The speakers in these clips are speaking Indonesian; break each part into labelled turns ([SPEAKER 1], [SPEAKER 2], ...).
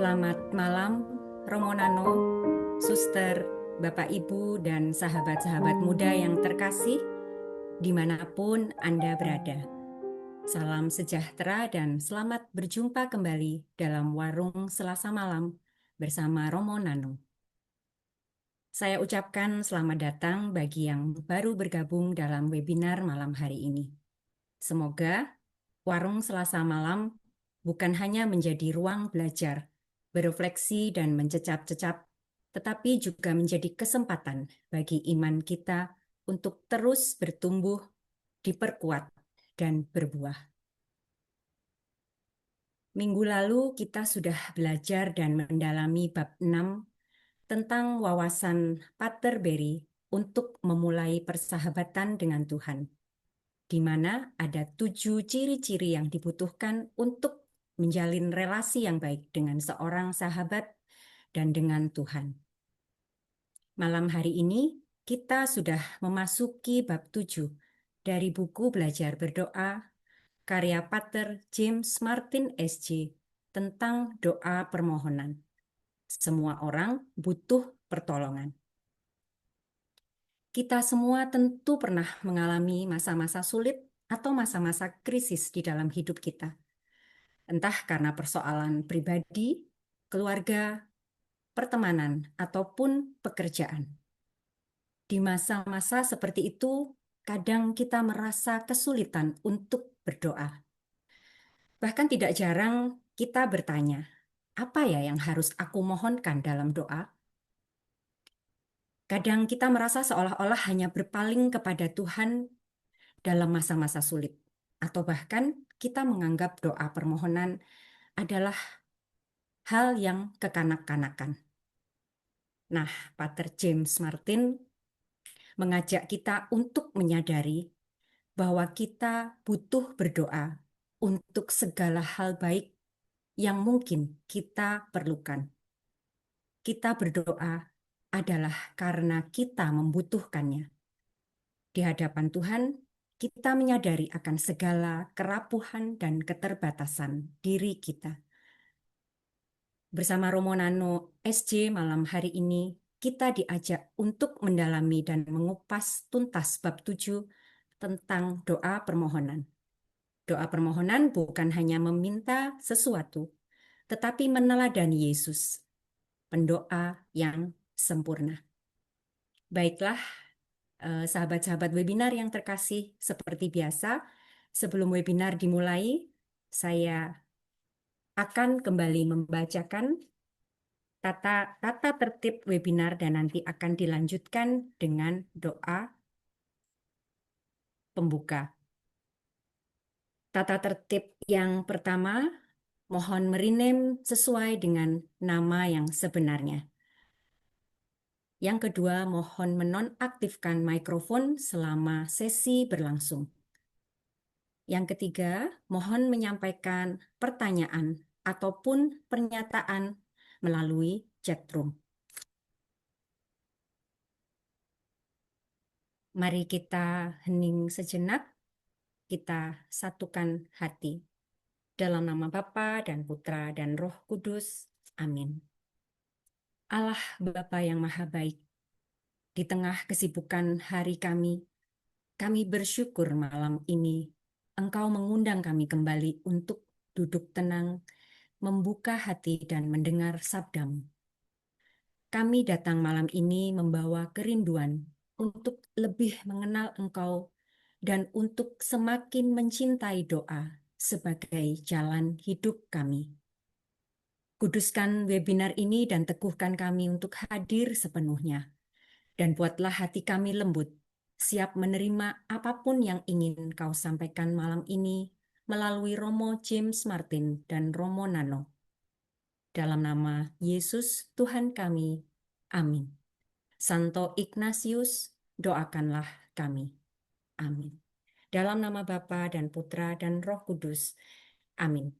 [SPEAKER 1] Selamat malam, Romo Nano, Suster, Bapak Ibu, dan sahabat-sahabat muda yang terkasih, dimanapun Anda berada. Salam sejahtera dan selamat berjumpa kembali dalam Warung Selasa Malam bersama Romo Nano. Saya ucapkan selamat datang bagi yang baru bergabung dalam webinar malam hari ini. Semoga Warung Selasa Malam bukan hanya menjadi ruang belajar, berefleksi dan mencecap-cecap, tetapi juga menjadi kesempatan bagi iman kita untuk terus bertumbuh, diperkuat, dan berbuah. Minggu lalu kita sudah belajar dan mendalami bab 6 tentang wawasan Pater Berry untuk memulai persahabatan dengan Tuhan, di mana ada 7 ciri-ciri yang dibutuhkan untuk menjalin relasi yang baik dengan seorang sahabat dan dengan Tuhan. Malam hari ini kita sudah memasuki bab 7 dari buku Belajar Berdoa karya Pater James Martin SJ tentang doa permohonan. Semua orang butuh pertolongan. Kita semua tentu pernah mengalami masa-masa sulit atau masa-masa krisis di dalam hidup kita. Entah karena persoalan pribadi, keluarga, pertemanan, ataupun pekerjaan. Di masa-masa seperti itu, kadang kita merasa kesulitan untuk berdoa. Bahkan tidak jarang kita bertanya, apa ya yang harus aku mohonkan dalam doa? Kadang kita merasa seolah-olah hanya berpaling kepada Tuhan dalam masa-masa sulit. Atau bahkan kita menganggap doa permohonan adalah hal yang kekanak-kanakan. Nah, Pater James Martin mengajak kita untuk menyadari bahwa kita butuh berdoa untuk segala hal baik yang mungkin kita perlukan. Kita berdoa adalah karena kita membutuhkannya. Di hadapan Tuhan, kita menyadari akan segala kerapuhan dan keterbatasan diri kita. Bersama Romo Nano SJ malam hari ini, kita diajak untuk mendalami dan mengupas tuntas bab 7 tentang doa permohonan. Doa permohonan bukan hanya meminta sesuatu, tetapi meneladani Yesus, pendoa yang sempurna. Baiklah, sahabat-sahabat webinar yang terkasih, seperti biasa, sebelum webinar dimulai, saya akan kembali membacakan tata tertib webinar dan nanti akan dilanjutkan dengan doa pembuka. Tata tertib yang pertama, mohon merename sesuai dengan nama yang sebenarnya. Yang kedua, mohon menonaktifkan mikrofon selama sesi berlangsung. Yang ketiga, mohon menyampaikan pertanyaan ataupun pernyataan melalui chat room. Mari kita hening sejenak, kita satukan hati. Dalam nama Bapa dan Putra dan Roh Kudus. Amin. Allah Bapa yang Maha Baik, di tengah kesibukan hari kami bersyukur malam ini Engkau mengundang kami kembali untuk duduk tenang, membuka hati dan mendengar sabdamu. Kami datang malam ini membawa kerinduan untuk lebih mengenal Engkau dan untuk semakin mencintai doa sebagai jalan hidup kami. Kuduskan webinar ini dan teguhkan kami untuk hadir sepenuhnya. Dan buatlah hati kami lembut, siap menerima apapun yang ingin Kau sampaikan malam ini melalui Romo James Martin dan Romo Nano. Dalam nama Yesus Tuhan kami. Amin. Santo Ignatius, doakanlah kami. Amin. Dalam nama Bapa dan Putra dan Roh Kudus. Amin.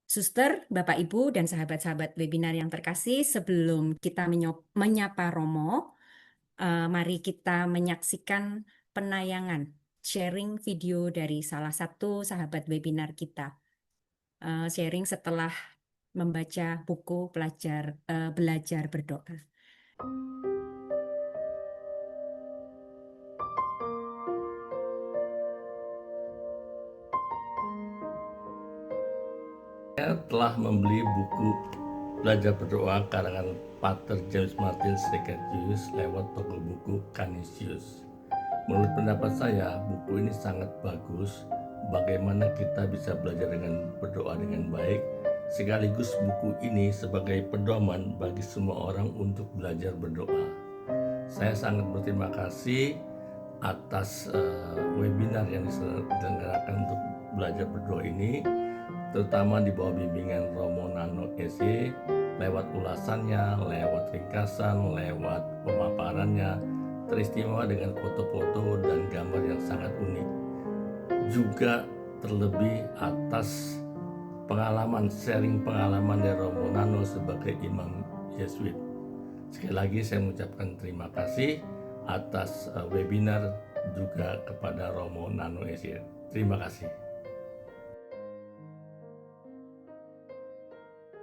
[SPEAKER 1] Suster, Bapak Ibu, dan sahabat-sahabat webinar yang terkasih, sebelum kita menyapa Romo, mari kita menyaksikan penayangan sharing video dari salah satu sahabat webinar kita. Sharing setelah membaca buku belajar berdoa.
[SPEAKER 2] Saya telah membeli buku Belajar Berdoa karangan Pater James Martin Secretius lewat toko buku Canisius. Menurut pendapat saya, buku ini sangat bagus. Bagaimana kita bisa belajar dengan berdoa dengan baik, sekaligus buku ini sebagai pedoman bagi semua orang untuk belajar berdoa. Saya sangat berterima kasih atas webinar yang diselenggarakan untuk belajar berdoa ini, terutama di bawah bimbingan Romo Nano SY, lewat ulasannya, lewat ringkasan, lewat pemaparannya, teristimewa dengan foto-foto dan gambar yang sangat unik. Juga terlebih atas sharing pengalaman dari Romo Nano sebagai imam Yesuit. Sekali lagi saya mengucapkan terima kasih atas webinar, juga kepada Romo Nano SY. Terima kasih.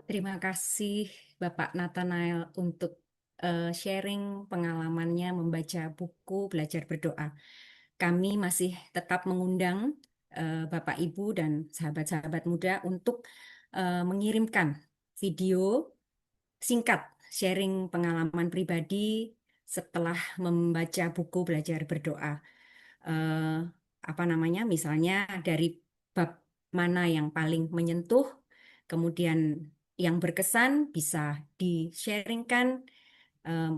[SPEAKER 1] Terima kasih Bapak Nathanael untuk sharing pengalamannya membaca buku Belajar Berdoa. Kami masih tetap mengundang Bapak Ibu dan sahabat-sahabat muda untuk mengirimkan video singkat sharing pengalaman pribadi setelah membaca buku Belajar Berdoa. Apa namanya? Misalnya dari bab mana yang paling menyentuh, kemudian yang berkesan bisa di-sharingkan,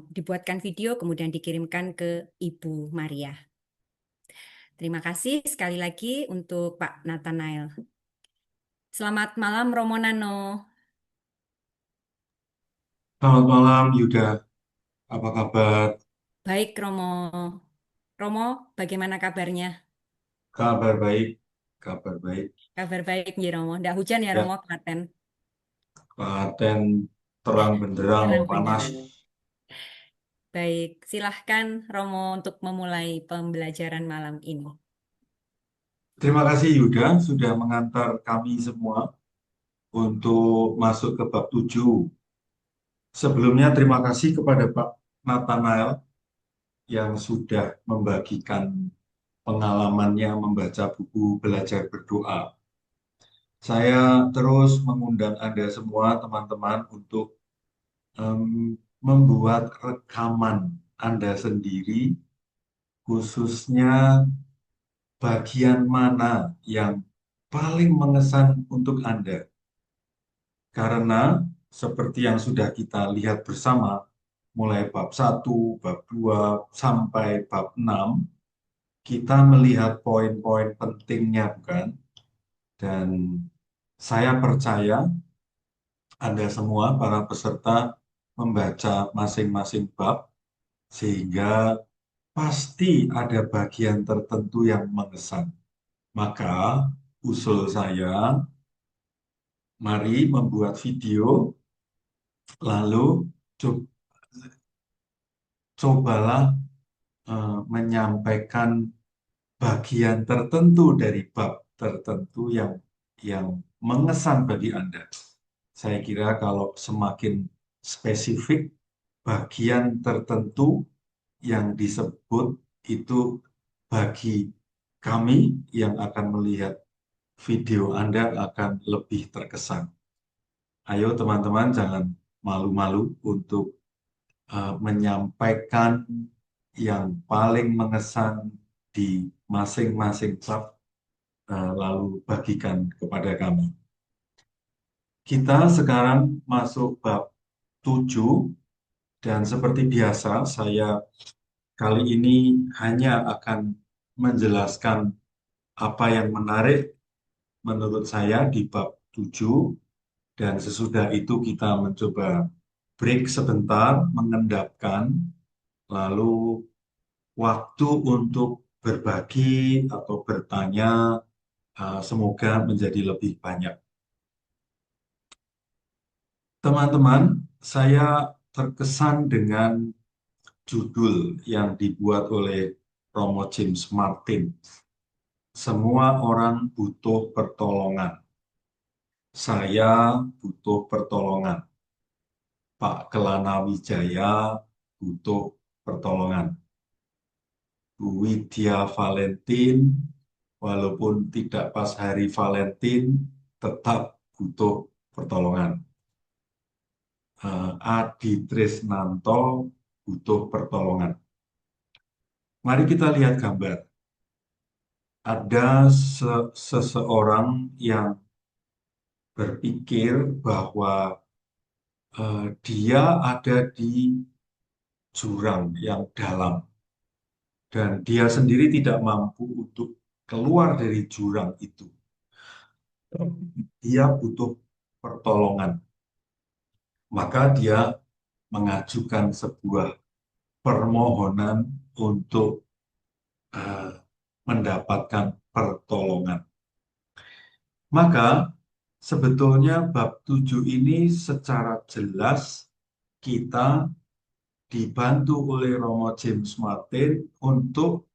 [SPEAKER 1] dibuatkan video, kemudian dikirimkan ke Ibu Maria. Terima kasih sekali lagi untuk Pak Nathanael. Selamat malam, Romo Nano.
[SPEAKER 3] Selamat malam Yuda, apa kabar?
[SPEAKER 1] Baik, Romo. Romo, bagaimana kabarnya?
[SPEAKER 3] Kabar baik, kabar baik.
[SPEAKER 1] Kabar baik, Nyi Romo. Nggak hujan ya,
[SPEAKER 3] Ya,
[SPEAKER 1] Romo, Klaten?
[SPEAKER 3] Klaten terang benderang,
[SPEAKER 1] Terang
[SPEAKER 3] panas.
[SPEAKER 1] benderang. Baik, silahkan Romo untuk memulai pembelajaran malam ini.
[SPEAKER 3] Terima kasih Yuda sudah mengantar kami semua untuk masuk ke bab 7. Sebelumnya terima kasih kepada Pak Nathanael yang sudah membagikan pengalamannya membaca buku Belajar Berdoa. Saya terus mengundang Anda semua teman-teman untuk membuat rekaman Anda sendiri, khususnya bagian mana yang paling mengesan untuk Anda. Karena seperti yang sudah kita lihat bersama, mulai bab 1, bab 2, sampai bab 6, kita melihat poin-poin pentingnya, bukan? Dan saya percaya Anda semua, para peserta, membaca masing-masing bab, sehingga pasti ada bagian tertentu yang mengesan. Maka usul saya, mari membuat video, lalu cobalah menyampaikan bagian tertentu dari bab tertentu yang mengesan bagi Anda. Saya kira kalau semakin spesifik bagian tertentu yang disebut itu bagi kami yang akan melihat video Anda akan lebih terkesan. Ayo teman-teman, jangan malu-malu untuk menyampaikan yang paling mengesan di masing-masing bab, lalu bagikan kepada kami. Kita sekarang masuk bab 7, dan seperti biasa saya kali ini hanya akan menjelaskan apa yang menarik menurut saya di bab 7, dan sesudah itu kita mencoba break sebentar, mengendapkan, lalu waktu untuk berbagi atau bertanya semoga menjadi lebih banyak. Teman-teman, saya terkesan dengan judul yang dibuat oleh Romo James Martin. Semua orang butuh pertolongan. Saya butuh pertolongan. Pak Kelana Wijaya butuh pertolongan. Bu Widya Valentin, walaupun tidak pas hari Valentin, tetap butuh pertolongan. Adi Trisnanto butuh pertolongan. Mari kita lihat gambar. Ada seseorang yang berpikir bahwa dia ada di jurang yang dalam dan dia sendiri tidak mampu untuk keluar dari jurang itu. Dia butuh pertolongan. Maka dia mengajukan sebuah permohonan untuk eh, mendapatkan pertolongan. Maka sebetulnya bab 7 ini secara jelas kita dibantu oleh Romo James Martin untuk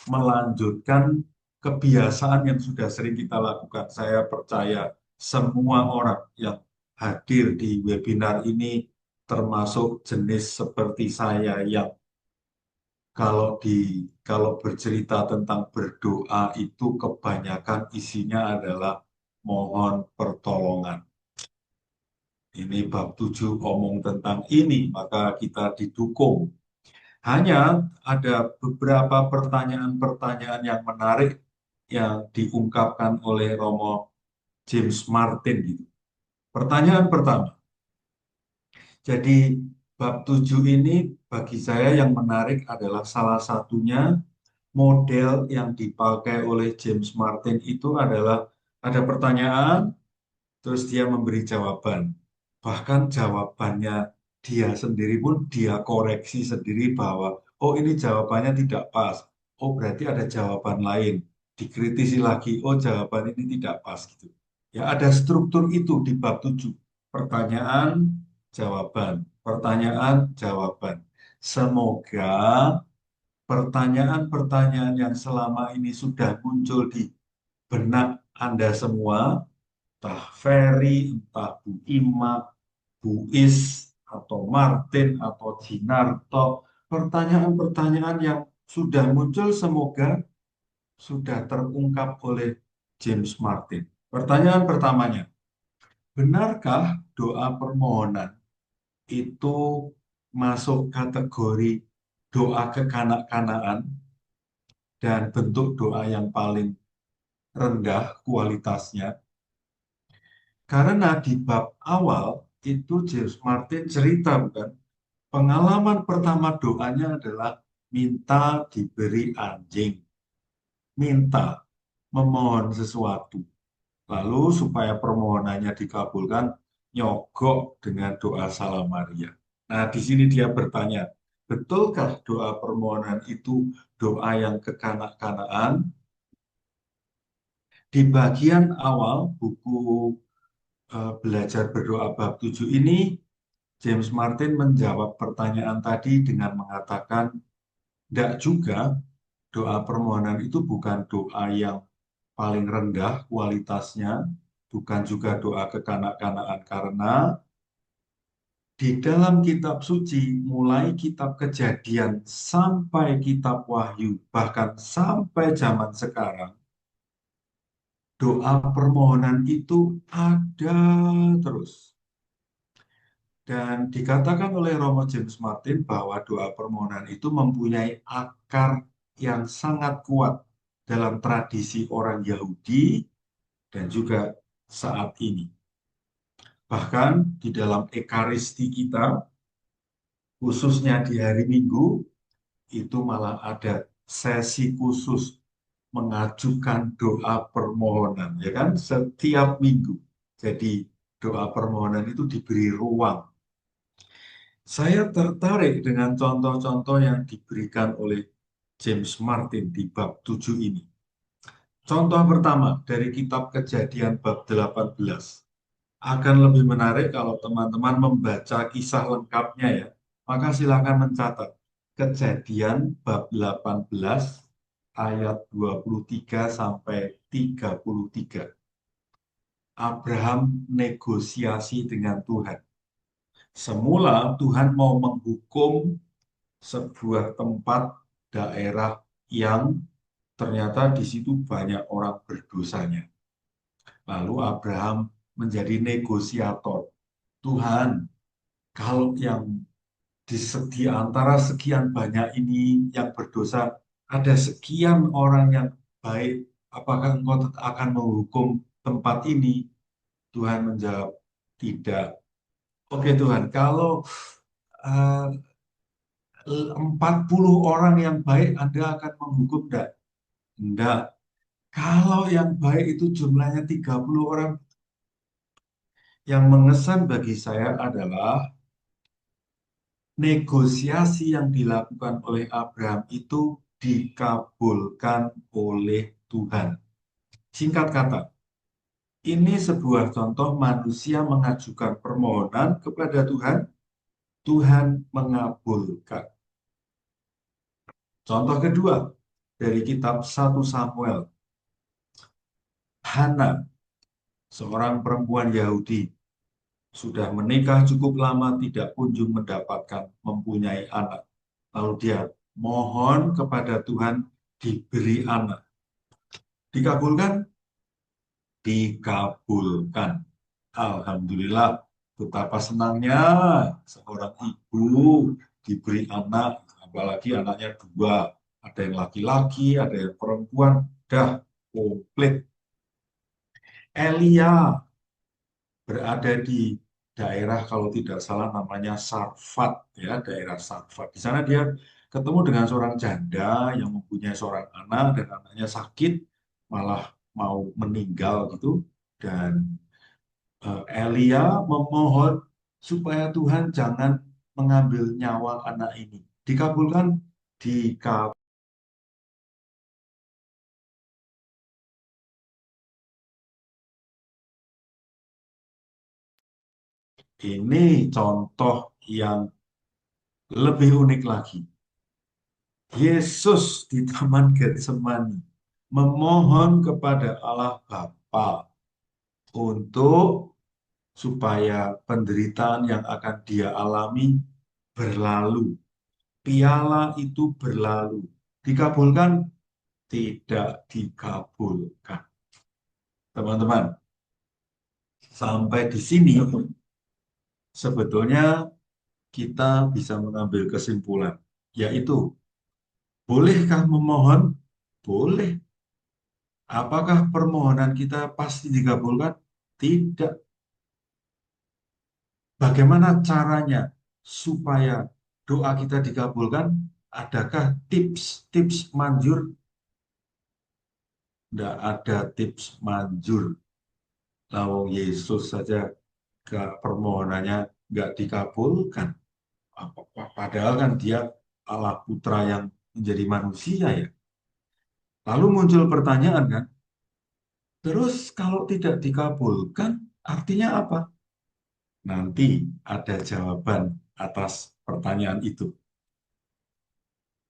[SPEAKER 3] melanjutkan kebiasaan yang sudah sering kita lakukan. Saya percaya semua orang yang hadir di webinar ini termasuk jenis seperti saya yang kalau bercerita tentang berdoa itu kebanyakan isinya adalah mohon pertolongan. Ini bab 7 omong tentang ini, maka kita didukung. Hanya ada beberapa pertanyaan-pertanyaan yang menarik yang diungkapkan oleh Romo James Martin gitu. Pertanyaan pertama. Jadi bab 7 ini bagi saya yang menarik adalah salah satunya model yang dipakai oleh James Martin itu adalah ada pertanyaan, terus dia memberi jawaban. Bahkan jawabannya dia sendiri pun dia koreksi sendiri bahwa, oh ini jawabannya tidak pas. Oh berarti ada jawaban lain. Dikritisi lagi, oh jawaban ini tidak pas gitu. Ya ada struktur itu di bab 7. Pertanyaan, jawaban. Pertanyaan, jawaban. Semoga pertanyaan-pertanyaan yang selama ini sudah muncul di benak Anda semua, entah Ferry, entah Bu Ima, Bu Is, atau Martin, atau Jinarto, pertanyaan-pertanyaan yang sudah muncul semoga sudah terungkap oleh James Martin. Pertanyaan pertamanya, benarkah doa permohonan itu masuk kategori doa kekanak-kanakan dan bentuk doa yang paling rendah kualitasnya? Karena di bab awal itu James Martin cerita bukan? Pengalaman pertama doanya adalah minta diberi anjing. Minta, memohon sesuatu. Lalu supaya permohonannya dikabulkan, nyogok dengan doa Salam Maria. Nah, di sini dia bertanya, betulkah doa permohonan itu doa yang kekanak-kanakan? Di bagian awal buku Belajar Berdoa bab 7 ini, James Martin menjawab pertanyaan tadi dengan mengatakan, tidak juga, doa permohonan itu bukan doa yang paling rendah kualitasnya, bukan juga doa kekanak-kanakan, karena di dalam kitab suci, mulai kitab Kejadian sampai kitab Wahyu, bahkan sampai zaman sekarang, doa permohonan itu ada terus. Dan dikatakan oleh Romo James Martin bahwa doa permohonan itu mempunyai akar yang sangat kuat dalam tradisi orang Yahudi dan juga saat ini. Bahkan di dalam Ekaristi kita, khususnya di hari Minggu, itu malah ada sesi khusus mengajukan doa permohonan, ya kan? Setiap minggu. Jadi doa permohonan itu diberi ruang. Saya tertarik dengan contoh-contoh yang diberikan oleh James Martin di bab 7 ini. Contoh pertama dari kitab Kejadian bab 18. Akan lebih menarik kalau teman-teman membaca kisah lengkapnya ya. Maka silakan mencatat Kejadian bab 18 ayat 23 sampai 33. Abraham negosiasi dengan Tuhan. Semula Tuhan mau menghukum sebuah tempat daerah yang ternyata di situ banyak orang berdosanya. Lalu Abraham menjadi negosiator. Tuhan, kalau yang di antara sekian banyak ini yang berdosa, ada sekian orang yang baik, apakah engkau akan menghukum tempat ini? Tuhan menjawab, tidak. Oke Tuhan, kalau uh, 40 orang yang baik Anda akan menghukum enggak? Enggak. Kalau yang baik itu jumlahnya 30 orang, yang mengesan bagi saya adalah negosiasi yang dilakukan oleh Abraham itu dikabulkan oleh Tuhan. Singkat kata, ini sebuah contoh manusia mengajukan permohonan kepada Tuhan, Tuhan mengabulkan. Contoh kedua, dari kitab 1 Samuel. Hana, seorang perempuan Yahudi, sudah menikah cukup lama, tidak kunjung mendapatkan mempunyai anak. Lalu dia mohon kepada Tuhan diberi anak. Dikabulkan? Dikabulkan. Alhamdulillah, betapa senangnya seorang ibu diberi anak, apalagi anaknya dua. Ada yang laki-laki, ada yang perempuan, dah komplit. Elia berada di daerah kalau tidak salah namanya Sarfat, ya, daerah Sarfat. Di sana dia ketemu dengan seorang janda yang mempunyai seorang anak dan anaknya sakit, malah mau meninggal gitu. Dan Elia memohon supaya Tuhan jangan mengambil nyawa anak ini. Dikabulkan? Dikabulkan. Ini contoh yang lebih unik lagi. Yesus di Taman Getsemani memohon kepada Allah Bapa untuk supaya penderitaan yang akan dia alami berlalu. Piala itu berlalu. Dikabulkan? Tidak dikabulkan. Teman-teman, sampai di sini sebetulnya kita bisa mengambil kesimpulan, yaitu bolehkah memohon? Boleh. Apakah permohonan kita pasti dikabulkan? Tidak. Bagaimana caranya supaya doa kita dikabulkan? Adakah tips-tips manjur? Tidak ada tips manjur. Lalu Yesus saja permohonannya nggak dikabulkan. Padahal kan dia Allah Putra yang menjadi manusia ya. Lalu muncul pertanyaan kan, terus kalau tidak dikabulkan artinya apa? Nanti ada jawaban atas pertanyaan itu.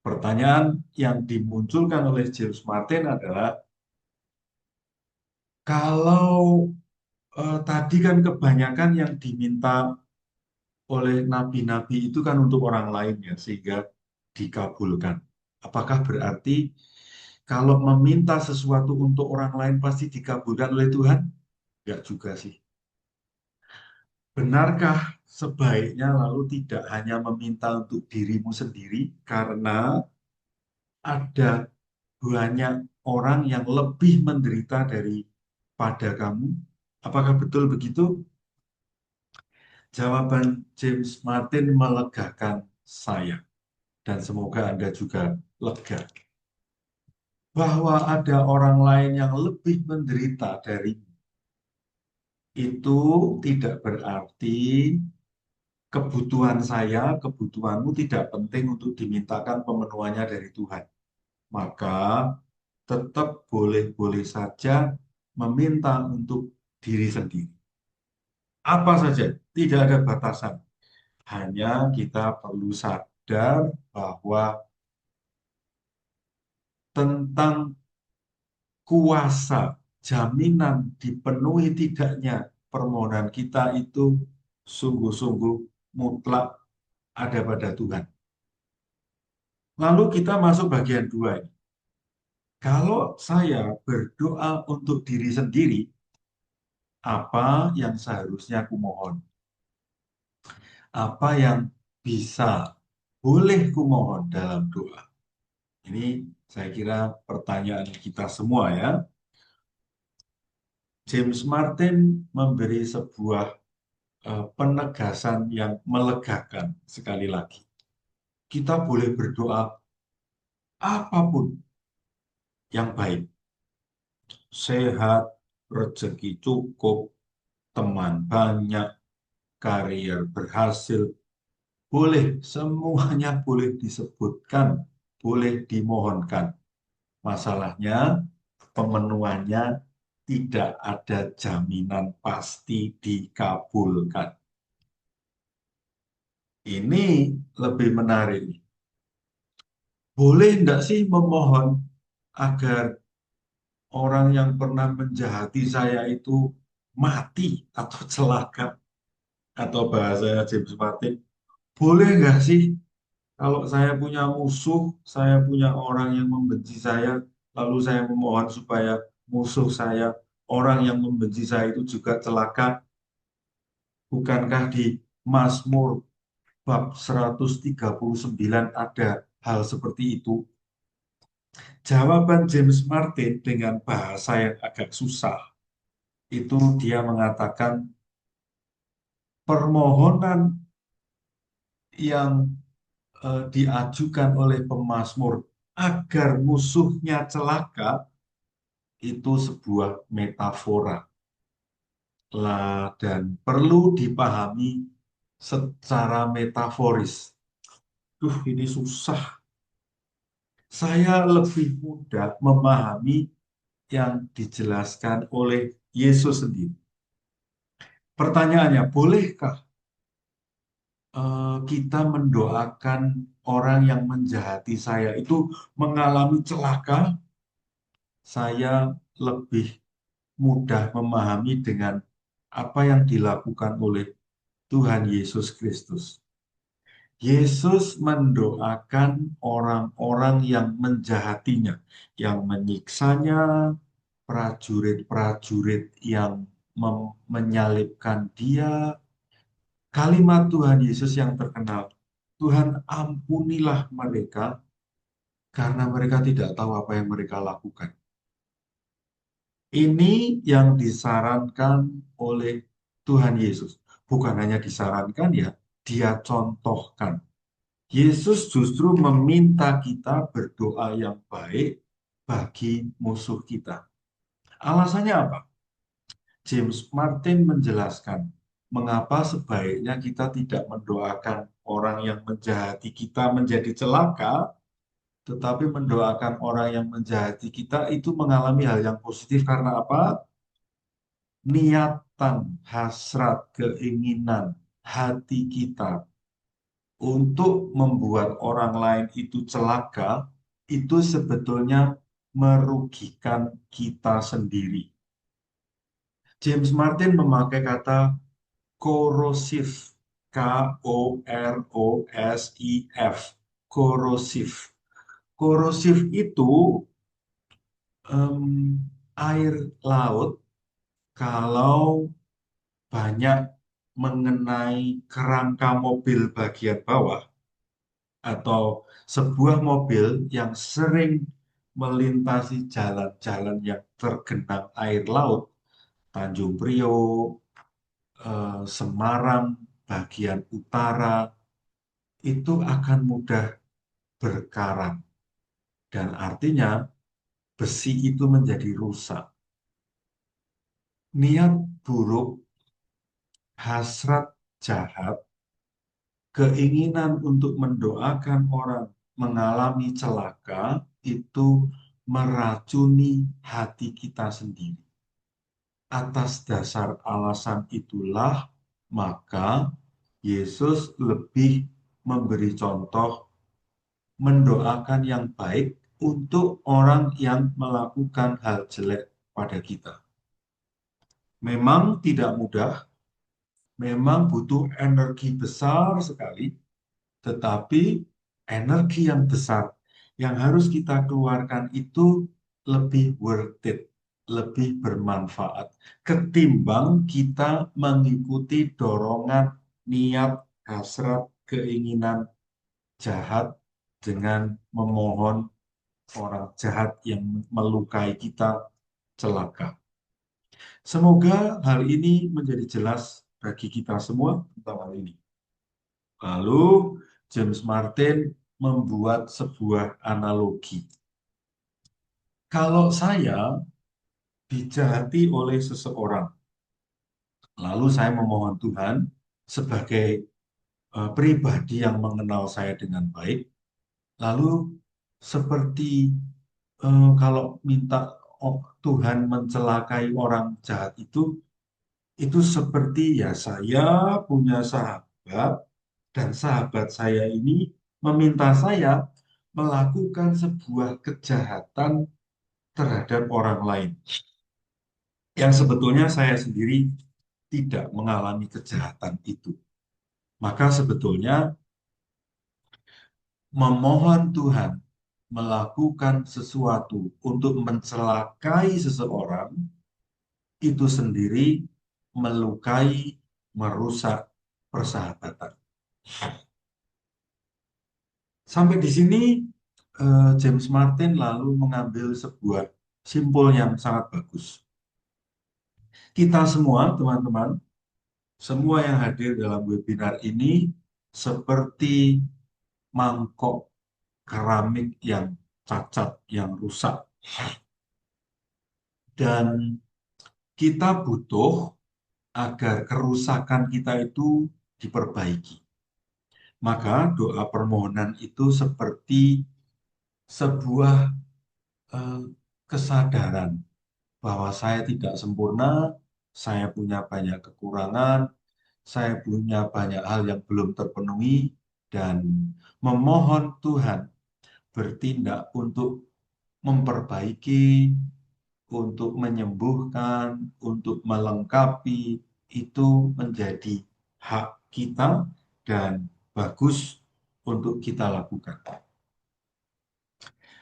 [SPEAKER 3] Pertanyaan yang dimunculkan oleh James Martin adalah, kalau tadi kan kebanyakan yang diminta oleh nabi-nabi itu kan untuk orang lain ya, sehingga dikabulkan. Apakah berarti kalau meminta sesuatu untuk orang lain pasti dikabulkan oleh Tuhan? Enggak juga sih. Benarkah sebaiknya lalu tidak hanya meminta untuk dirimu sendiri karena ada banyak orang yang lebih menderita daripada kamu? Apakah betul begitu? Jawaban James Martin melegakan saya, dan semoga Anda juga lega. Bahwa ada orang lain yang lebih menderita darimu, itu tidak berarti kebutuhan saya, kebutuhanmu tidak penting untuk dimintakan pemenuhannya dari Tuhan. Maka tetap boleh-boleh saja meminta untuk diri sendiri. Apa saja, tidak ada batasan. Hanya kita perlu sadar bahwa tentang kuasa jaminan dipenuhi tidaknya permohonan kita itu sungguh-sungguh mutlak ada pada Tuhan. Lalu kita masuk bagian 2 ini. Kalau saya berdoa untuk diri sendiri, apa yang seharusnya aku mohon? Apa yang bisa, boleh kumohon dalam doa? Ini saya kira pertanyaan kita semua ya. James Martin memberi sebuah penegasan yang melegakan sekali lagi. Kita boleh berdoa apapun yang baik. Sehat, rezeki cukup, teman banyak, karier berhasil. Boleh, semuanya boleh disebutkan, boleh dimohonkan. Masalahnya, pemenuhannya tidak ada jaminan pasti dikabulkan. Ini lebih menarik. Boleh enggak sih memohon agar orang yang pernah menjahati saya itu mati atau celaka? Atau bahasa James Martin, boleh enggak sih kalau saya punya musuh, saya punya orang yang membenci saya, lalu saya memohon supaya musuh saya, orang yang membenci saya itu juga celaka? Bukankah di Mazmur bab 139 ada hal seperti itu? Jawaban James Martin dengan bahasa yang agak susah, itu dia mengatakan permohonan yang diajukan oleh pemazmur agar musuhnya celaka, itu sebuah metafora lah dan perlu dipahami secara metaforis. Ini susah. Saya lebih mudah memahami yang dijelaskan oleh Yesus sendiri. Pertanyaannya, bolehkah kita mendoakan orang yang menjahati saya itu mengalami celaka? Saya lebih mudah memahami dengan apa yang dilakukan oleh Tuhan Yesus Kristus. Yesus mendoakan orang-orang yang menjahatinya, yang menyiksanya, prajurit-prajurit yang menyalibkan dia. Kalimat Tuhan Yesus yang terkenal, Tuhan ampunilah mereka karena mereka tidak tahu apa yang mereka lakukan. Ini yang disarankan oleh Tuhan Yesus. Bukan hanya disarankan ya, dia contohkan. Yesus justru meminta kita berdoa yang baik bagi musuh kita. Alasannya apa? James Martin menjelaskan mengapa sebaiknya kita tidak mendoakan orang yang menjahati kita menjadi celaka, tetapi mendoakan orang yang menjahati kita itu mengalami hal yang positif karena apa? Niatan, hasrat, keinginan hati kita untuk membuat orang lain itu celaka, itu sebetulnya merugikan kita sendiri. James Martin memakai kata korosif, Korosif. Korosif. Korosif itu air laut kalau banyak mengenai kerangka mobil bagian bawah atau sebuah mobil yang sering melintasi jalan-jalan yang tergenang air laut, Tanjung Priok, Semarang, bagian utara, itu akan mudah berkarat. Dan artinya besi itu menjadi rusak. Niat buruk, hasrat jahat, keinginan untuk mendoakan orang mengalami celaka itu meracuni hati kita sendiri. Atas dasar alasan itulah, maka Yesus lebih memberi contoh mendoakan yang baik untuk orang yang melakukan hal jelek pada kita. Memang tidak mudah, memang butuh energi besar sekali, tetapi energi yang besar yang harus kita keluarkan itu lebih worth it, lebih bermanfaat ketimbang kita mengikuti dorongan, niat, hasrat, keinginan jahat dengan memohon orang jahat yang melukai kita celaka. Semoga hal ini menjadi jelas bagi kita semua tentang hal ini. Lalu James Martin membuat sebuah analogi. Kalau saya dijahati oleh seseorang, lalu saya memohon Tuhan sebagai pribadi yang mengenal saya dengan baik, lalu seperti kalau minta Tuhan mencelakai orang jahat itu seperti ya saya punya sahabat dan sahabat saya ini meminta saya melakukan sebuah kejahatan terhadap orang lain yang sebetulnya saya sendiri tidak mengalami kejahatan itu. Maka sebetulnya memohon Tuhan melakukan sesuatu untuk mencelakai seseorang itu sendiri melukai, merusak persahabatan. Sampai di sini James Martin lalu mengambil sebuah simpul yang sangat bagus. Kita semua, teman-teman, semua yang hadir dalam webinar ini seperti mangkok keramik yang cacat, yang rusak. Dan kita butuh agar kerusakan kita itu diperbaiki. Maka doa permohonan itu seperti sebuah kesadaran bahwa saya tidak sempurna, saya punya banyak kekurangan, saya punya banyak hal yang belum terpenuhi, dan memohon Tuhan bertindak untuk memperbaiki, untuk menyembuhkan, untuk melengkapi, itu menjadi hak kita dan bagus untuk kita lakukan.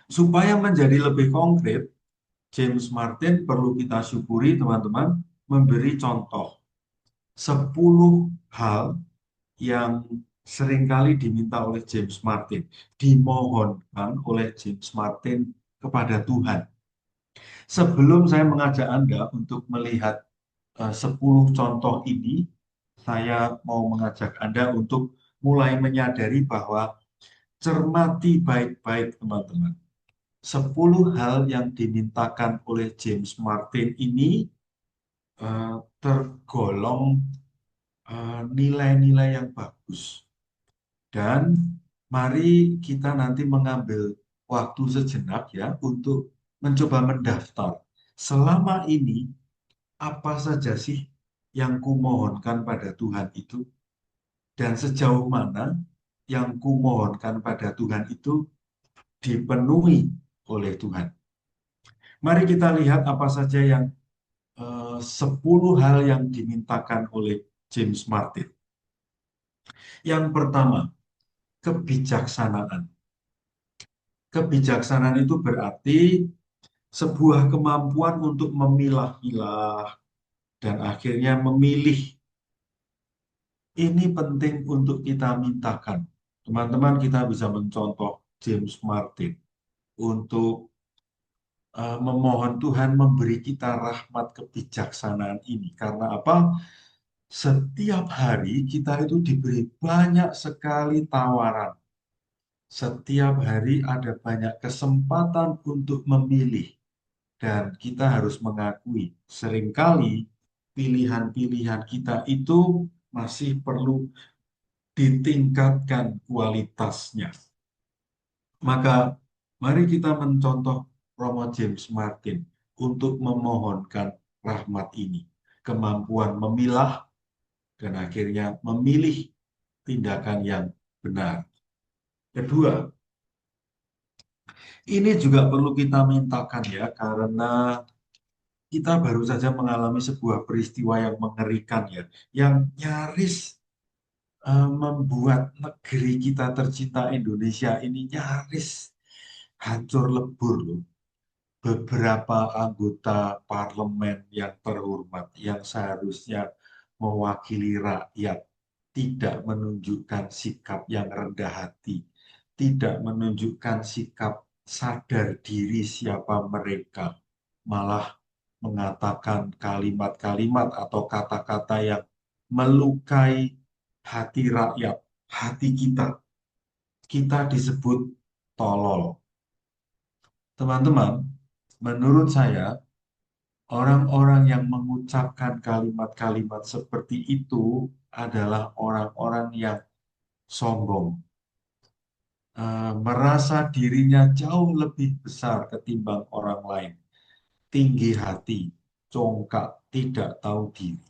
[SPEAKER 3] Supaya menjadi lebih konkret, James Martin perlu kita syukuri teman-teman memberi contoh 10 hal yang seringkali diminta oleh James Martin, dimohonkan oleh James Martin kepada Tuhan. Sebelum saya mengajak Anda untuk melihat 10 contoh ini, saya mau mengajak Anda untuk mulai menyadari bahwa cermati baik-baik teman-teman. 10 hal yang dimintakan oleh James Martin ini tergolong nilai-nilai yang bagus. Dan mari kita nanti mengambil waktu sejenak ya untuk mencoba mendaftar. Selama ini apa saja sih yang kumohonkan pada Tuhan itu? Dan sejauh mana yang kumohonkan pada Tuhan itu dipenuhi oleh Tuhan. Mari kita lihat apa saja yang 10 hal yang dimintakan oleh James Martin. Yang pertama, kebijaksanaan. Kebijaksanaan itu berarti sebuah kemampuan untuk memilah-milah dan akhirnya memilih. Ini penting untuk kita mintakan. Teman-teman, kita bisa mencontoh James Martin untuk memohon Tuhan memberi kita rahmat kebijaksanaan ini. Karena apa? Setiap hari kita itu diberi banyak sekali tawaran. Setiap hari ada banyak kesempatan untuk memilih. Dan kita harus mengakui, seringkali pilihan-pilihan kita itu masih perlu ditingkatkan kualitasnya. Maka mari kita mencontoh Romo James Martin untuk memohonkan rahmat ini. Kemampuan memilah dan akhirnya memilih tindakan yang benar. Kedua, ini juga perlu kita mintakan ya, karena kita baru saja mengalami sebuah peristiwa yang mengerikan ya, yang nyaris membuat negeri kita tercinta Indonesia ini nyaris hancur lebur loh. Beberapa anggota parlemen yang terhormat yang seharusnya mewakili rakyat tidak menunjukkan sikap yang rendah hati, tidak menunjukkan sikap sadar diri siapa mereka, malah mengatakan kalimat-kalimat atau kata-kata yang melukai hati rakyat, hati kita. Kita disebut tolol. Teman-teman, menurut saya, orang-orang yang mengucapkan kalimat-kalimat seperti itu adalah orang-orang yang sombong, merasa dirinya jauh lebih besar ketimbang orang lain, tinggi hati, congkak, tidak tahu diri.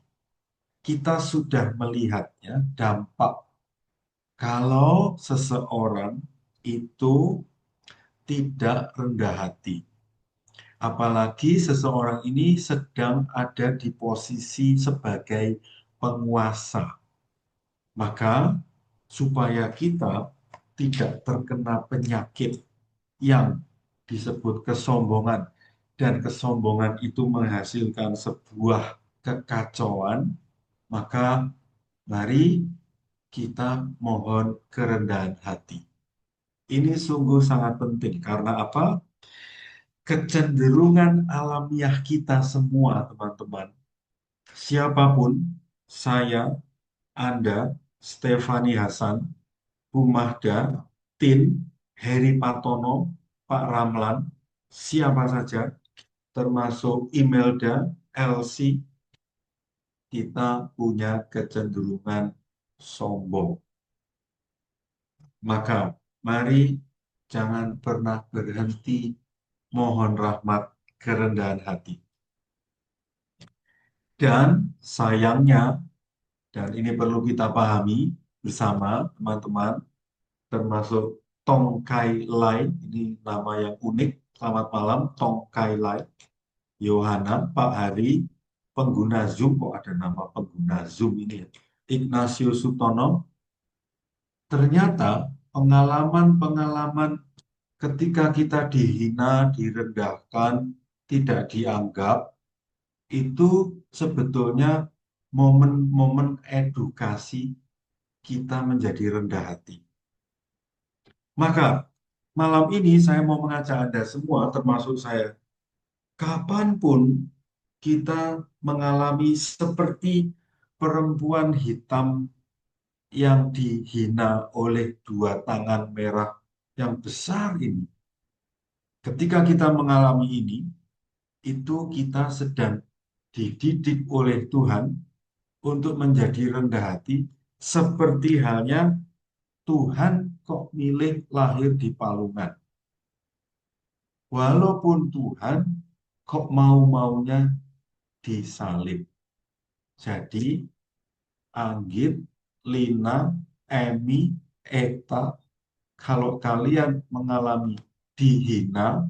[SPEAKER 3] Kita sudah melihatnya dampak kalau seseorang itu tidak rendah hati. Apalagi seseorang ini sedang ada di posisi sebagai penguasa. Maka supaya kita tidak terkena penyakit yang disebut kesombongan, dan kesombongan itu menghasilkan sebuah kekacauan, maka mari kita mohon kerendahan hati. Ini sungguh sangat penting karena apa? Kecenderungan alamiah kita semua, teman-teman. Siapapun, saya, Anda, Stefani Hasan, Bu Mahda, Tin, Heri Patono, Pak Ramlan, siapa saja, termasuk Imelda, Elsie, kita punya kecenderungan sombong. Maka mari jangan pernah berhenti mohon rahmat kerendahan hati. Dan sayangnya, dan ini perlu kita pahami bersama teman-teman, termasuk Tong Kai Lai, ini nama yang unik. Selamat malam, Tong Kai Lai, Yohana, Pak Hari, pengguna Zoom, kok ada nama pengguna Zoom ini ya. Ignatius Sutono, ternyata pengalaman-pengalaman ketika kita dihina, direndahkan, tidak dianggap, itu sebetulnya momen-momen edukasi kita menjadi rendah hati. Maka malam ini saya mau mengajak Anda semua, termasuk saya, kapanpun kita mengalami seperti perempuan hitam yang dihina oleh dua tangan merah yang besar ini. Ketika kita mengalami ini, itu kita sedang dididik oleh Tuhan untuk menjadi rendah hati, seperti halnya Tuhan kok milih lahir di Palungan. Walaupun Tuhan kok mau-maunya disalib. Jadi, Anggit, Lina, Emi, Eta, kalau kalian mengalami dihina,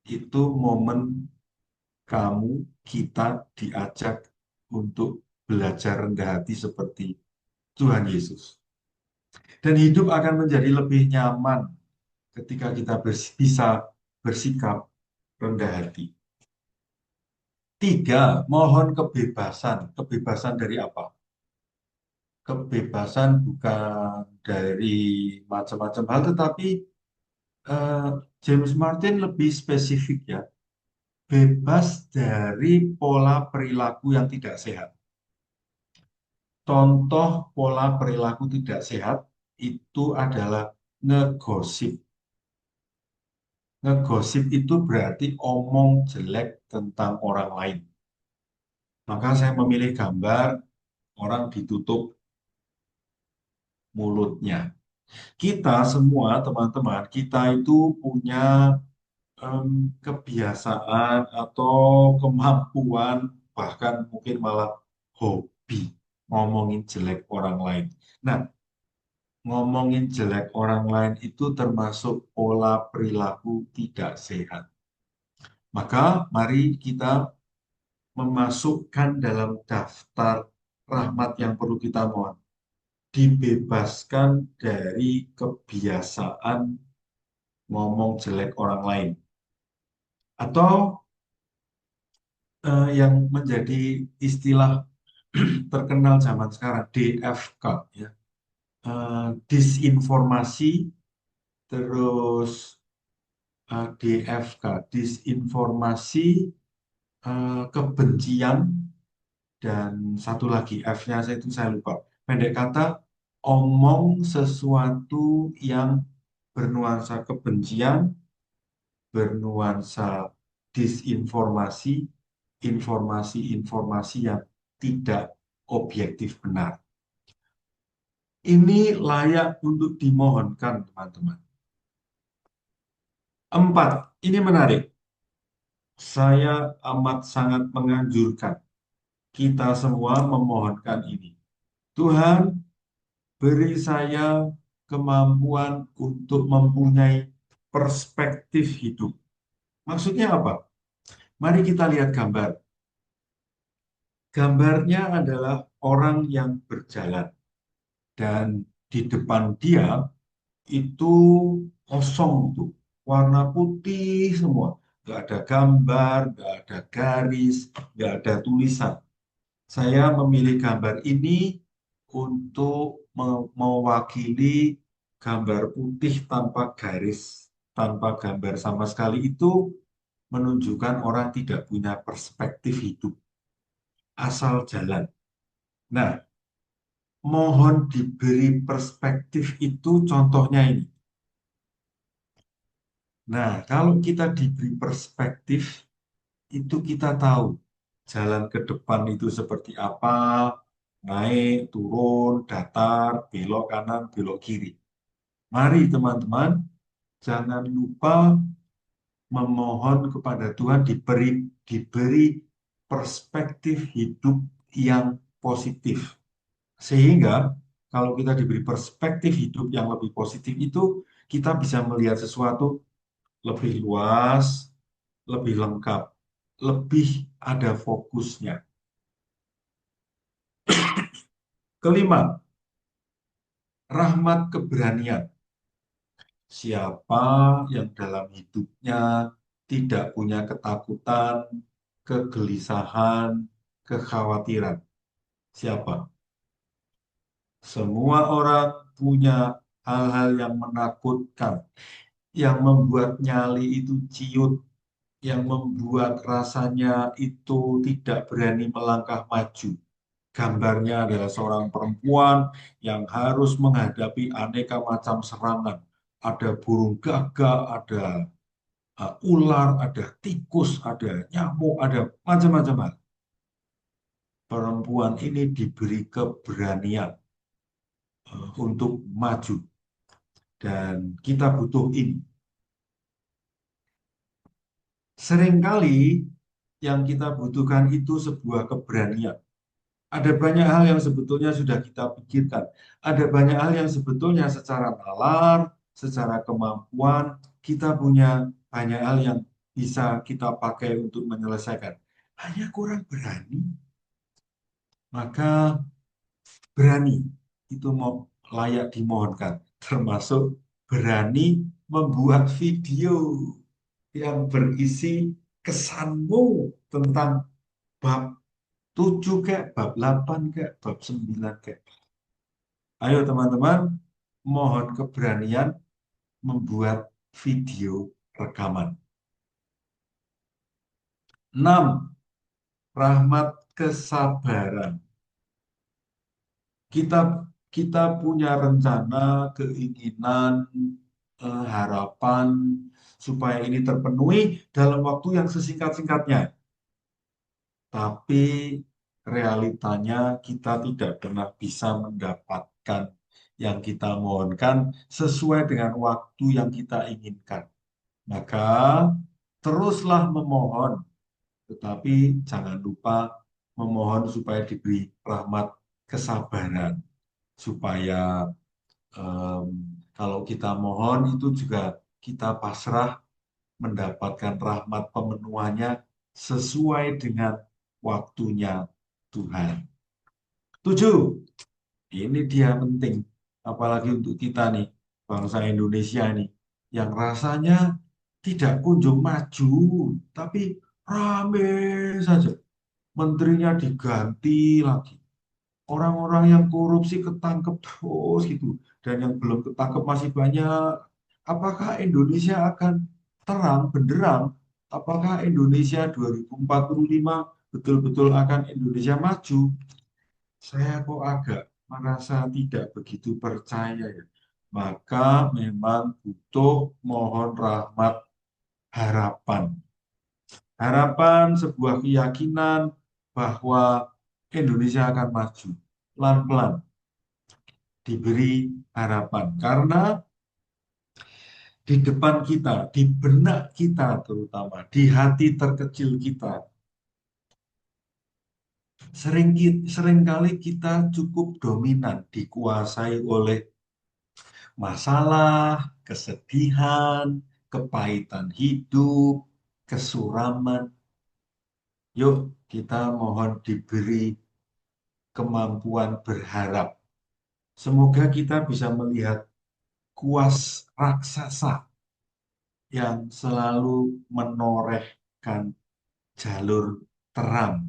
[SPEAKER 3] itu momen kamu, kita diajak untuk belajar rendah hati seperti Tuhan Yesus. Dan hidup akan menjadi lebih nyaman ketika kita bisa bersikap rendah hati. 3, mohon kebebasan. Kebebasan dari apa? Kebebasan bukan dari macam-macam hal, tetapi James Martin lebih spesifik ya. Bebas dari pola perilaku yang tidak sehat. Contoh pola perilaku tidak sehat itu adalah ngegosip. Ngegosip itu berarti omong jelek tentang orang lain. Maka saya memilih gambar orang ditutup mulutnya. Kita semua teman-teman, kita itu punya kebiasaan atau kemampuan, bahkan mungkin malah hobi ngomongin jelek orang lain. Nah, ngomongin jelek orang lain itu termasuk pola perilaku tidak sehat. Maka mari kita memasukkan dalam daftar rahmat yang perlu kita mohon. Dibebaskan dari kebiasaan ngomong jelek orang lain. Atau yang menjadi istilah terkenal zaman sekarang, DFK, ya. Disinformasi, terus DFK, disinformasi, kebencian, dan satu lagi F-nya saya lupa. Pendek kata, omong sesuatu yang bernuansa kebencian, bernuansa disinformasi, informasi-informasi yang tidak objektif benar. Ini layak untuk dimohonkan, teman-teman. 4, ini menarik. Saya amat sangat menganjurkan kita semua memohonkan ini. Tuhan, beri saya kemampuan untuk mempunyai perspektif hidup. Maksudnya apa? Mari kita lihat gambar. Gambarnya adalah orang yang berjalan. Dan di depan dia itu kosong tuh, warna putih semua. Nggak ada gambar, nggak ada garis, nggak ada tulisan. Saya memilih gambar ini untuk mewakili gambar putih tanpa garis, tanpa gambar sama sekali itu menunjukkan orang tidak punya perspektif hidup, asal jalan. Nah, mohon diberi perspektif itu contohnya ini. Nah, kalau kita diberi perspektif, itu kita tahu jalan ke depan itu seperti apa, naik, turun, datar, belok kanan, belok kiri. Mari teman-teman, jangan lupa memohon kepada Tuhan diberi perspektif hidup yang positif. Sehingga kalau kita diberi perspektif hidup yang lebih positif itu, kita bisa melihat sesuatu lebih luas, lebih lengkap, lebih ada fokusnya. Kelima, rahmat keberanian. Siapa yang dalam hidupnya tidak punya ketakutan, kegelisahan, kekhawatiran? Siapa? Semua orang punya hal-hal yang menakutkan, yang membuat nyali itu ciut, yang membuat rasanya itu tidak berani melangkah maju. Gambarnya adalah seorang perempuan yang harus menghadapi aneka macam serangan. Ada burung gagak, ada ular, ada tikus, ada nyamuk, ada macam-macam hal. Perempuan ini diberi keberanian untuk maju. Dan kita butuh ini. Seringkali yang kita butuhkan itu sebuah keberanian. Ada banyak hal yang sebetulnya sudah kita pikirkan. Ada banyak hal yang sebetulnya secara nalar, secara kemampuan, kita punya banyak hal yang bisa kita pakai untuk menyelesaikan. Hanya kurang berani. Maka berani itu mau layak dimohonkan. Termasuk berani membuat video yang berisi kesanmu tentang bab 7 kayak, bab 8 kayak, bab 9 kayak. Ayo teman-teman, mohon keberanian membuat video rekaman. 6. Rahmat kesabaran. Kita kita punya rencana, keinginan, harapan supaya ini terpenuhi dalam waktu yang sesingkat-singkatnya. Tapi realitanya kita tidak pernah bisa mendapatkan yang kita mohonkan sesuai dengan waktu yang kita inginkan. Maka teruslah memohon, tetapi jangan lupa memohon supaya diberi rahmat kesabaran. Supaya kalau kita mohon itu juga kita pasrah mendapatkan rahmat pemenuhannya sesuai dengan waktunya Tuhan. 7. Ini dia penting, apalagi untuk kita nih, bangsa Indonesia nih, yang rasanya tidak kunjung maju, tapi rame saja. Menterinya diganti lagi. Orang-orang yang korupsi ketangkep terus gitu. Dan yang belum ketangkep masih banyak. Apakah Indonesia akan terang benderang? Apakah Indonesia 2045 betul-betul akan Indonesia maju? Saya kok agak merasa tidak begitu percaya ya. Maka memang butuh mohon rahmat harapan. Harapan sebuah keyakinan bahwa Indonesia akan maju. Pelan-pelan diberi harapan. Karena di depan kita, di benak kita terutama, di hati terkecil kita, seringkali kita cukup dominan, dikuasai oleh masalah, kesedihan, kepahitan hidup, kesuraman. Yuk kita mohon diberi kemampuan berharap. Semoga kita bisa melihat kuas raksasa yang selalu menorehkan jalur terang,